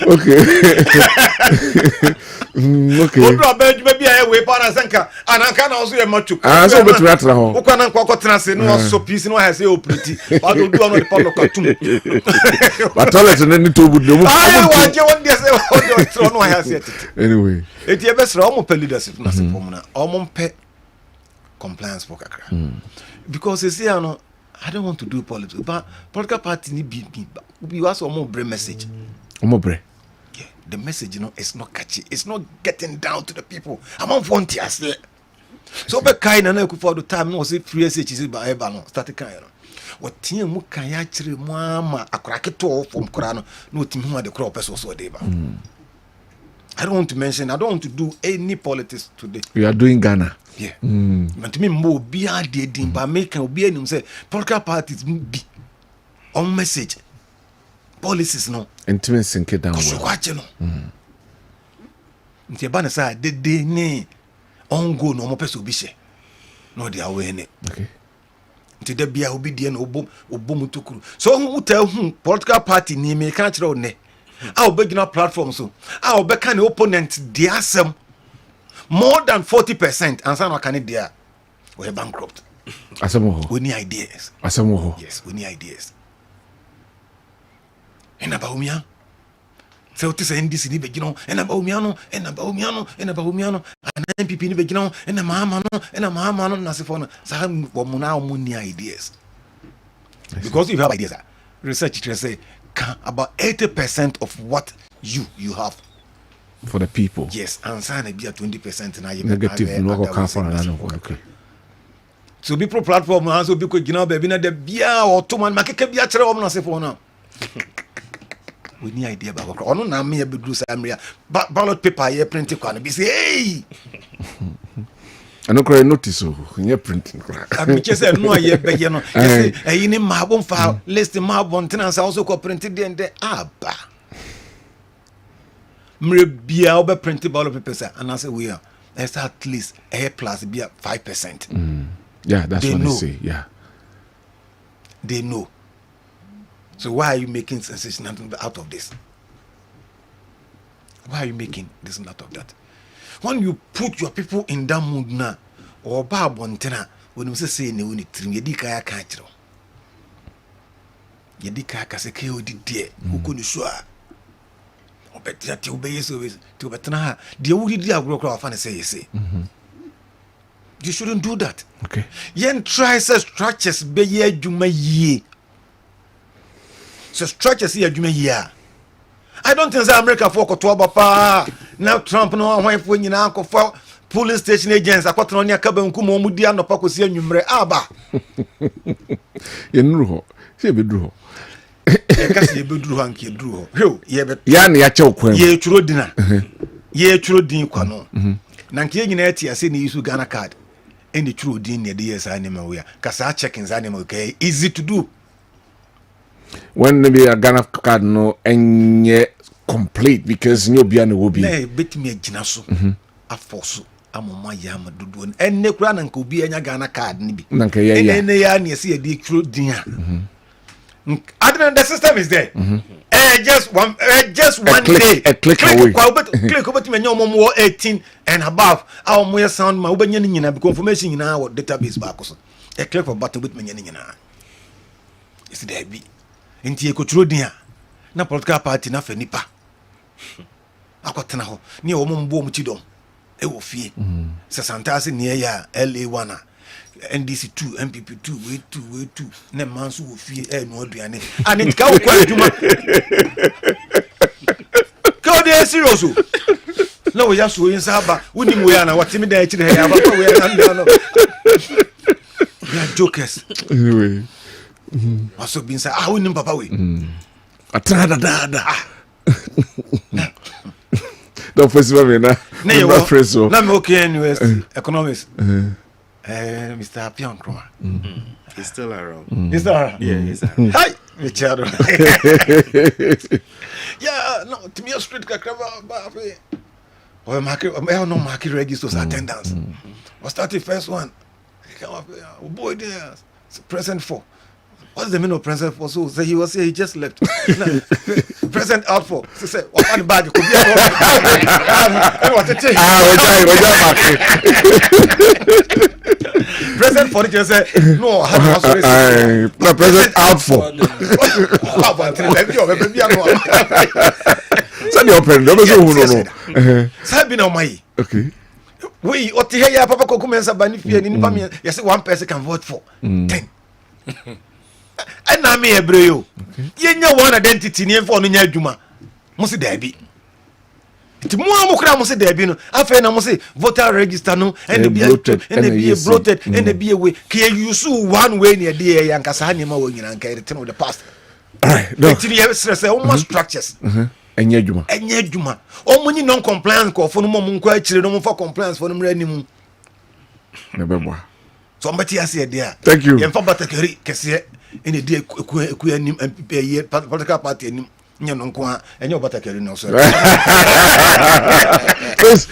Okay. Okay. Odu abeg be bia we para sanka ananka na so ye matu. So betu atra ho. Ukwana nkwa tena se no so peace no ha se opriti. But odu no the padlock atum. But toilet no ni to budu mu. Ah, waje won dey say odu tro no ha se. Anyway. Eti e be sra omo pe leadership na se pomuna. Omo pe compliance for kakra. Because you see I don't want to do politics. But political party ni be was omo bre message. Omo bre. Yeah, the message is not catchy. It's not getting down to the people. I'm on volunteers there. So be kind na ku for the time no say free SH is by eba no start kind no. What tin mu kan ya kire mu ama akora keto from kora no tin hu de kora person so dey ba. I don't want to mention, I don't want to do any politics today. We are doing Ghana. Yeah. But to me more be a dead by making obi enim say political parties be on message. Policies no. Intimate sink it down. Because watch no. Nti ba na say de ne on go no mo person obi she. No dey away ne. Okay. Nti de bia obi de na obom mutukuru. So who tell political party ni me kan kire o ne. A obegina platform so. A obeka ne opponent dey asem more than 40% and some can there. We're bankrupt. Asamoho. We need ideas. Asamoho. Yes, we need ideas. And about Umia. So to say this in Begino, and about Umiano, and about Umiano, and about Umiano, and MPP in Begino, and a Mamano, and a Mamano, Nasifona. Some Womuna Muni ideas. Because if you have ideas, research say about 80% of what you have. For the people. Yes, and sign a 20% now. Negative no come from another. Okay. So people platform and so because you know baby na the bia or to man makeke bia kire o na se for now. We need idea about ono na me be do samria ballot paper here print kwa be say hey. I no cry notice so here printing. I be say no here be here no. Yes, eh ni ma bon fa list ma bon tenants also ko printed there aba. Mrebia obe print ballot paper and I say we are it's at least a plus be 5%. Yeah, that's they what know. they say. Yeah, they know. So why are you making sensation out of this? Why are you making this and out of that? When you put your people in that mood now, or babontina, when you say ne woni trim yedi kaya kanchiro. Yedi kaya kaseke odi die, uko ni sure. Obetia ti obeye so to betna de wudi di agro fa na say say. You shouldn't do that. okay. Yen try say structures be ye adwuma yie. So structures ye adwuma yie. I don't think that America for ko to pa now Trump no hwan fo nyina ko for police station agents akwatena ne akaba nku mo mudi anopa kosi anwumre aba yenuru ho se beduru ho e kasi ye beduru ho anke beduru ho hwe ye be ya na ya che okwan ye turo dina ye turo din kwa no na nke nyina ati ase ne yisu Ghana card eni turo din ne de yesa ne ma we kasa checking za ne ma okay easy to do when maybe a Ghana card no enye complete because no bia no will be na betimi agina so afoso amoma ya madudu enne kura na nka obi anya Ghana card ni bi na nka ya enne ya na ese ye de turo din a the system is there. Just one day. A click away. Click over to me. 18 and above. Our more sound. My ubenya confirmation in our database back. A click of button with me. It's there be. Inti e control dia. Na political party na fe nipa. Akwatena ho. Ni o mo mbo mchidom. E wo fie. Se santase ne ya LA1. NDC 2 MPP 2 way 2 ne manso wo fie no aduane ani ka wo kwa adwuma ka dey serious o na wo ya so yin saba woni mo ya na watimi da echi ya ba wo ya na no ya jokers anyway aso bin sa woni papa we atrada da don't face me na na face so na me okay university economics Mr. Pion Kroma. He's still around. He's still around? Yeah, he's around. Hi! Richard. Yeah, no, to me, a street cakraba. Or market registers attendance. Or started first one. Boy, there. Present 4. What's the meaning of present 4? So he was here, he just left. Present out for. So say, what on the bag? Could be present for it, you say, no, present out for. Send the open, no. Sabin on my. Okay. We, what the hell, Papa Kokumensa Banifia, yes, one person can vote for 10. And na me ebreyo ye nya one identity ne for no nya adwuma mo se da bi ti mo amukra mo se da bi no afa na mo se voter register no and be bloated and be away can you use one way ne dey yankasa ha ne ma wo nyina nka irete no the past right no ti ye stress almost structures enya adwuma o mo ni non compliance ko fo no mo nko akire no mo fa compliance fo no mra ni mu na bebo so mbati ase dia thank you ye fa batakari kese in a day political party and you know, and your batakari no sir. Yes,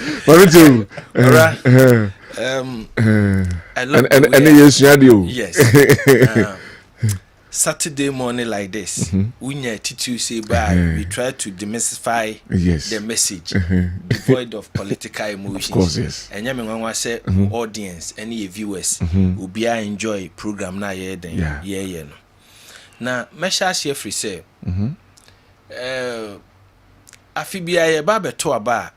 yes. Saturday morning like this, we need to say bye. We try to demystify the message, devoid of political emotions. Of course, yes. And you know, say audience, any viewers will be enjoy program na yeah then yeah no. Now, Mesha share free say, afibia ye ba beto aba.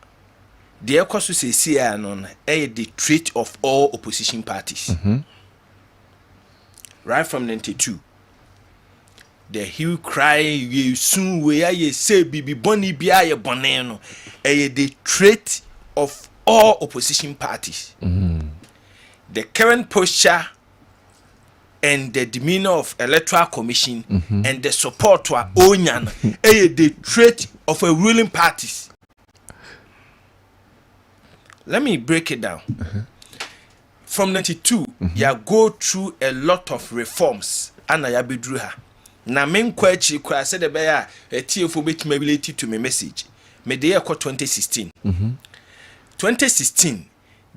The ekosu say see anon the trait of all opposition parties. Right from 92. The hue cry ye soon where ye say bibi bonny be a boneno the trait of all opposition parties. The current posture and the demeanor of electoral commission and the support to our own the trait of a ruling parties. Let me break it down. From 92, you go through a lot of reforms and I be drew her. Na men kwachi kwa said the bear a tear for which ability to me message. Me dey 2016. 2016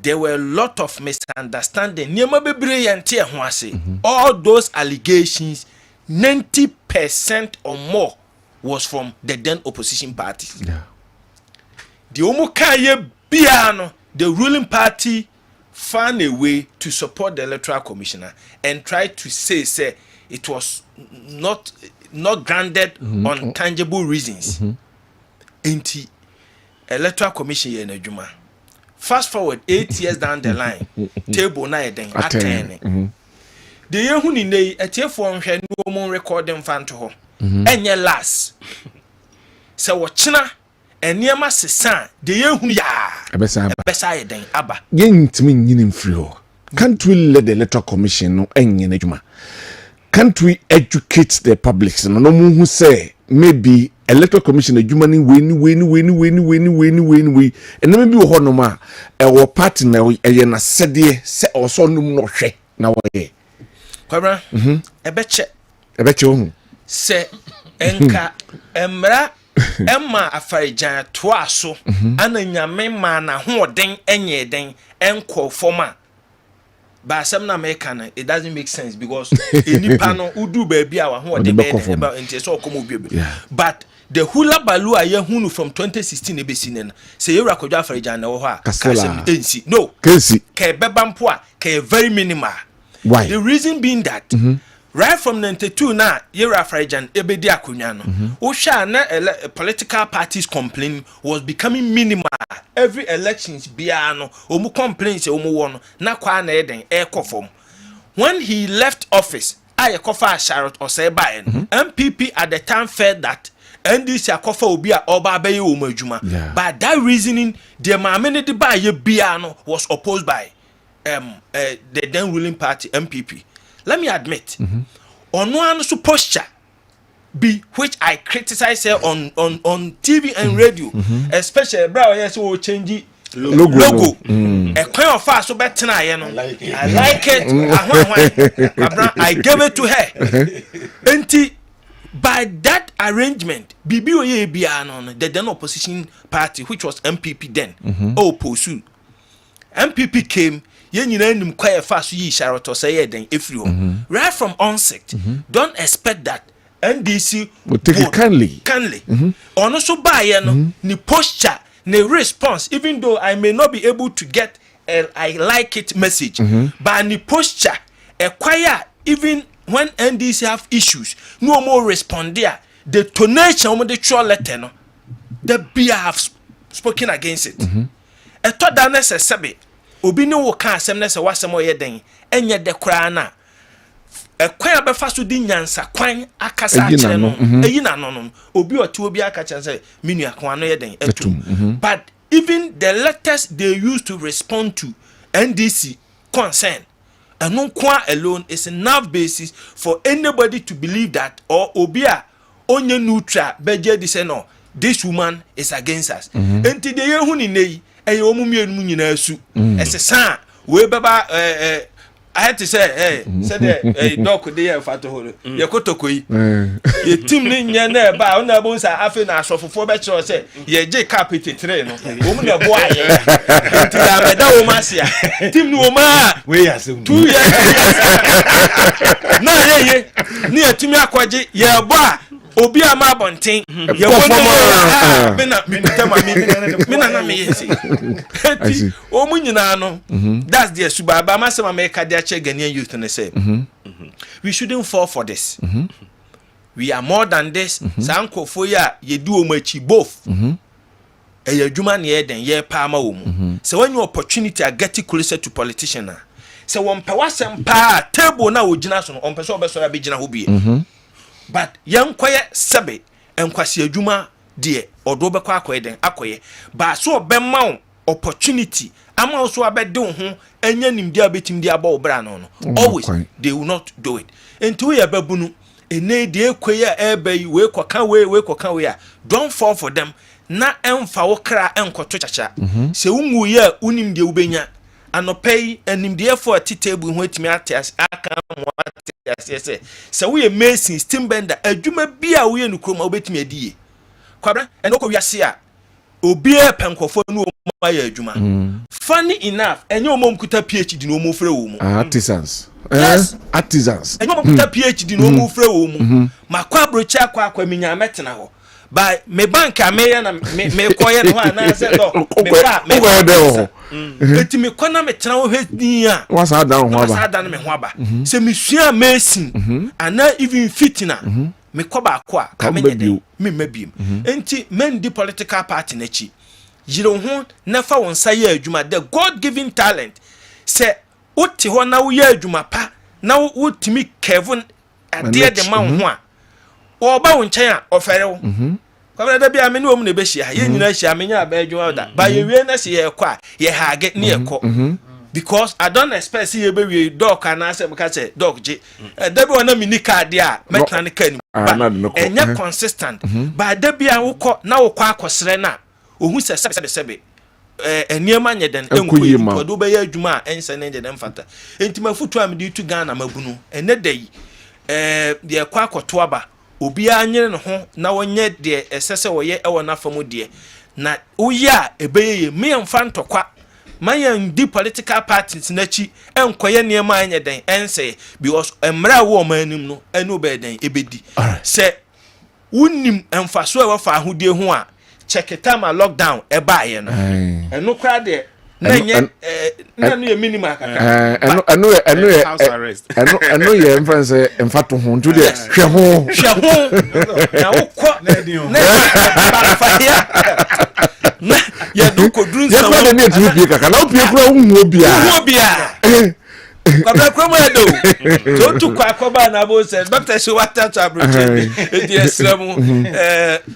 there were a lot of misunderstanding. Niema bebre yantie ho ase. All those allegations 90% or more was from the then opposition parties. Yeah. The omukaye biano the ruling party found a way to support the electoral commissioner and tried to say it was not grounded on tangible reasons. Inti electoral commission ye na juma. Fast forward 8 years down the line, table na eden atene. The year who ni nei etiefo nhwe no mo recording fan to ho. Enye last. Se wo china eniema sesa de yehu ya ebesa ye den aba yentimi nyini mfiri ho. Can't we let the electoral commission no enye n'adwuma? Can't we educate the public? No mu hu say maybe electoral commission adwuma ni we and maybe wo ho no ma e wo party na ye na sede se oso num no hwe na wo ye. Kwabena ebeche Hu se enka emra Emma afarijan to aso ana nyame ma na hoden enye den enko forma ba asem na make na it doesn't make sense because enipa no udu ba bia wa hoden be enti so komo bi but the hula balu aye hunu from 2016 ebesi ne se yewra kodwa afarijan na wo ho a kasem ensi no kensi ke beba mpo a ke very minimal. Why? The reason being that right from 92 na yewra afarijan ebedi akonya no wo hwa na political parties complain was becoming minimal. Every elections bia no omu complaints omu won na kwa na eden ekofom. When he left office aye kofa Charlotte Osei MPP at the time felt that NDC akofa obi a oba abaye omu adwuma, but that reasoning the mamene de ba ye bia no was opposed by the then ruling party MPP. Let me admit ono anu so posture be which I criticize her on TV and radio, especially bra yes we change logo. A kind of fast so better na I like it. I gave it to her. Enti by that arrangement bibi oye bia no the then opposition party which was MPP then pursue MPP came yen nyina nim kwaye fast yi Charlotte say den efri ho right from onset. Don't expect that NDC will take it kindly. Ono so buy no ni posture ni response even though I may not be able to get a I like it message but ni posture acquire even when NDC have issues no more respond there the tonation of the true letter no the beer have spoken against it e to da na se sebe obi ne wo ka asem na se wasem o ye den enye de kra na ekwan abefa so di nyansa kwan akasa akere no eyi na no obi ote obi akacha say menu akwan no ye den etum but even the letters they used to respond to NDC concern and kwa alone is enough basis for anybody to believe that or obia onye neutral beje di say no this woman is against us enti de ye hu ni nei eye omu mienu nyina asu esesa we beba I had to say said doc de ye fato horo ye kotokoyi ye tim ni nya na ba ona bo nsa afi na asofofo be kire say ye je carpet 3 no omu na bo aye enti da meda wo masia tim ni wo ma we ya se 2 years na ye ni atimi akwaje ye bo a obi ama bonten ye wonu bena mina na me yesi omu nyina no that's the subaba masema me ka dia che Ghanaian youth and say we shouldn't fall for this we are more than this sankofo ya ye du omachi both e adwuma na ye den ye pa ma wo mu so when you opportunity are getting closer to politician so won pe wasem pa table na ogina so no on pe so obeso ya be gina ho bie but yankoye sebe enkwasi adwuma de odo be kwa akoye den akoye ba so obemma opportunity ama also abede ho enya nimdi abetim di aba obra no always they will not do it enti we babunu ene de ekoye ebe we koka we a don't fall for them na emfa wo kra enkoto chacha se unwu ye unim de ubenya anopei enimde efo atitable ho atimi atias aka mo atias se we mason steam bender adwuma bia wo ye nukroma obetimi adie kwabra enoko wiase a obi e penkofo nu o ya adwuma funny enough enye omom kuta PhD no omo frɛ wo mu artisans artisans enye omom kuta PhD no omo frɛ wo mu makwa brochi akwa minya metena ho by me bank ameya na me koye no na se do me ba de eti me kona metena ho hwedin a wasa dan ho aba wasa dan me ho aba se me sua amazing ana even fitina me koba akwa ka me nyede me mabiem enti men di political party na chi jiro ho na fa won sa ye adwuma the god given talent se oti ho na wo ye adwuma pa na wo timi kevin ade de ma ho a wo ba won chen a ofere wo Kwabena da bia me ne wo mu ne be hia ye nyina hia me nya ba adwuma da ba ye wie na se ye kɔ a ye hage ne ye kɔ because I don't expect see ye be wie dog kana say me ka say dog je da bi wona mini card a metna ne kan enya consistent ba da bia wo kɔ na wo kɔ akɔsere na ohun sɛ sɛbe eniema nye den enkoyi do be ya adwuma ense ne den mfata entima futu am di tu Ghana mabunu ene dai de kwa akoto aba obi anyere ne ho na wonye de esese woye ewo na famu de na uya ebeye me mfa ntokwa mayan di political parties na chi enkoye niema anye den ense because emra wo manim no enu be den ebedi se unim emfaso e wo fa ahodie ho a check it time lockdown e ba ye no eno kra de na nye na no ye minimum akaka eno ye mfanse emfato ho ntu de hwe ho na wokɔ na ba fa ya na ya du ko dun sa ya ne ti pie kaka na opie kura hu bia Kwabena kromo edo to tu kwa koba na bo se doctor so wata to abroche e di esremu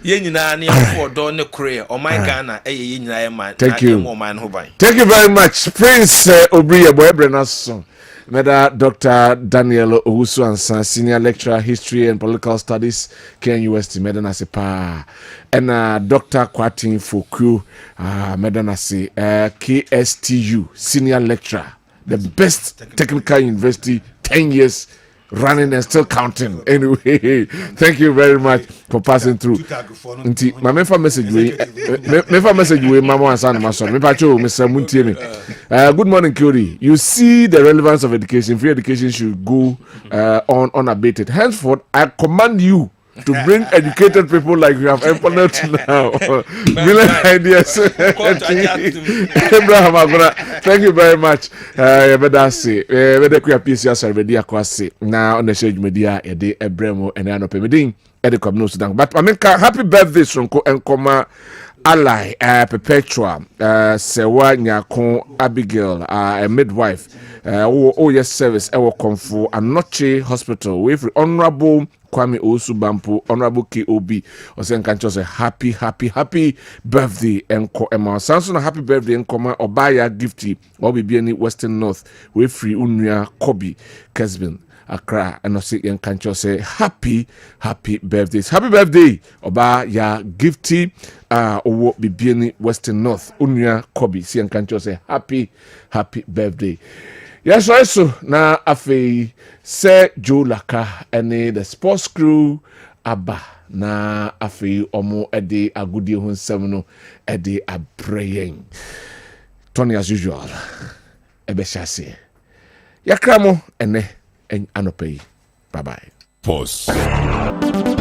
ye nyina na ya do ne kure o my Ghana ye nyina ye man na man ho ban. Thank you very much Prince Obriye Boyebre naso Meda Dr. Daniel Owusu Dankwa, Senior Lecturer, History and Political Studies, KNUST, Meda Nasi Pa, and Dr. Kwatin Foku, Meda Nasi, KSTU, Senior Lecturer, the best technical university, 10 years running and still counting. Anyway, thank you very much for passing through. Ntie, my message we Mama Amansan Ntie. Me pacho Mr. Muntie. Good morning, Kyori. You see the relevance of education. Free education should go on unabated. Henceforth, I command you to bring educated people like you have empowered now. Brilliant ideas. Abraham Aguna, thank you very much. Bedasi, Bedekuya PCS survey akwasi. Now on the stage media, Ede Ebremo and Ano Pemedin, Ede Kwabena Owusu Dankwa. But I mean, happy birthday, Sonko and Koma Ally, Perpetua, Sewa Nyakon Abigail, a midwife, yes service, Ewo Konfu, Anoche Hospital, with Honorable Kwabena Owusu Bampo, Honorable KOB, or saying can just say happy birthday enko Emma. Samson happy birthday enkoma Obaya Gifty, or be any Western North, with free Unya Kobe, Kessben, Accra, and I say can just say happy birthdays. Happy birthday, Obaya Gifty, or be any Western North, Unya Kobe, see and can just say happy birthday. Yes, also na afi se Joe Laka ene the sports crew aba na afi omo ede agudie ho nsem no ede abrayen. Tony as usual. Ebe shase. Yakramo ene anopai. Bye bye. Pause.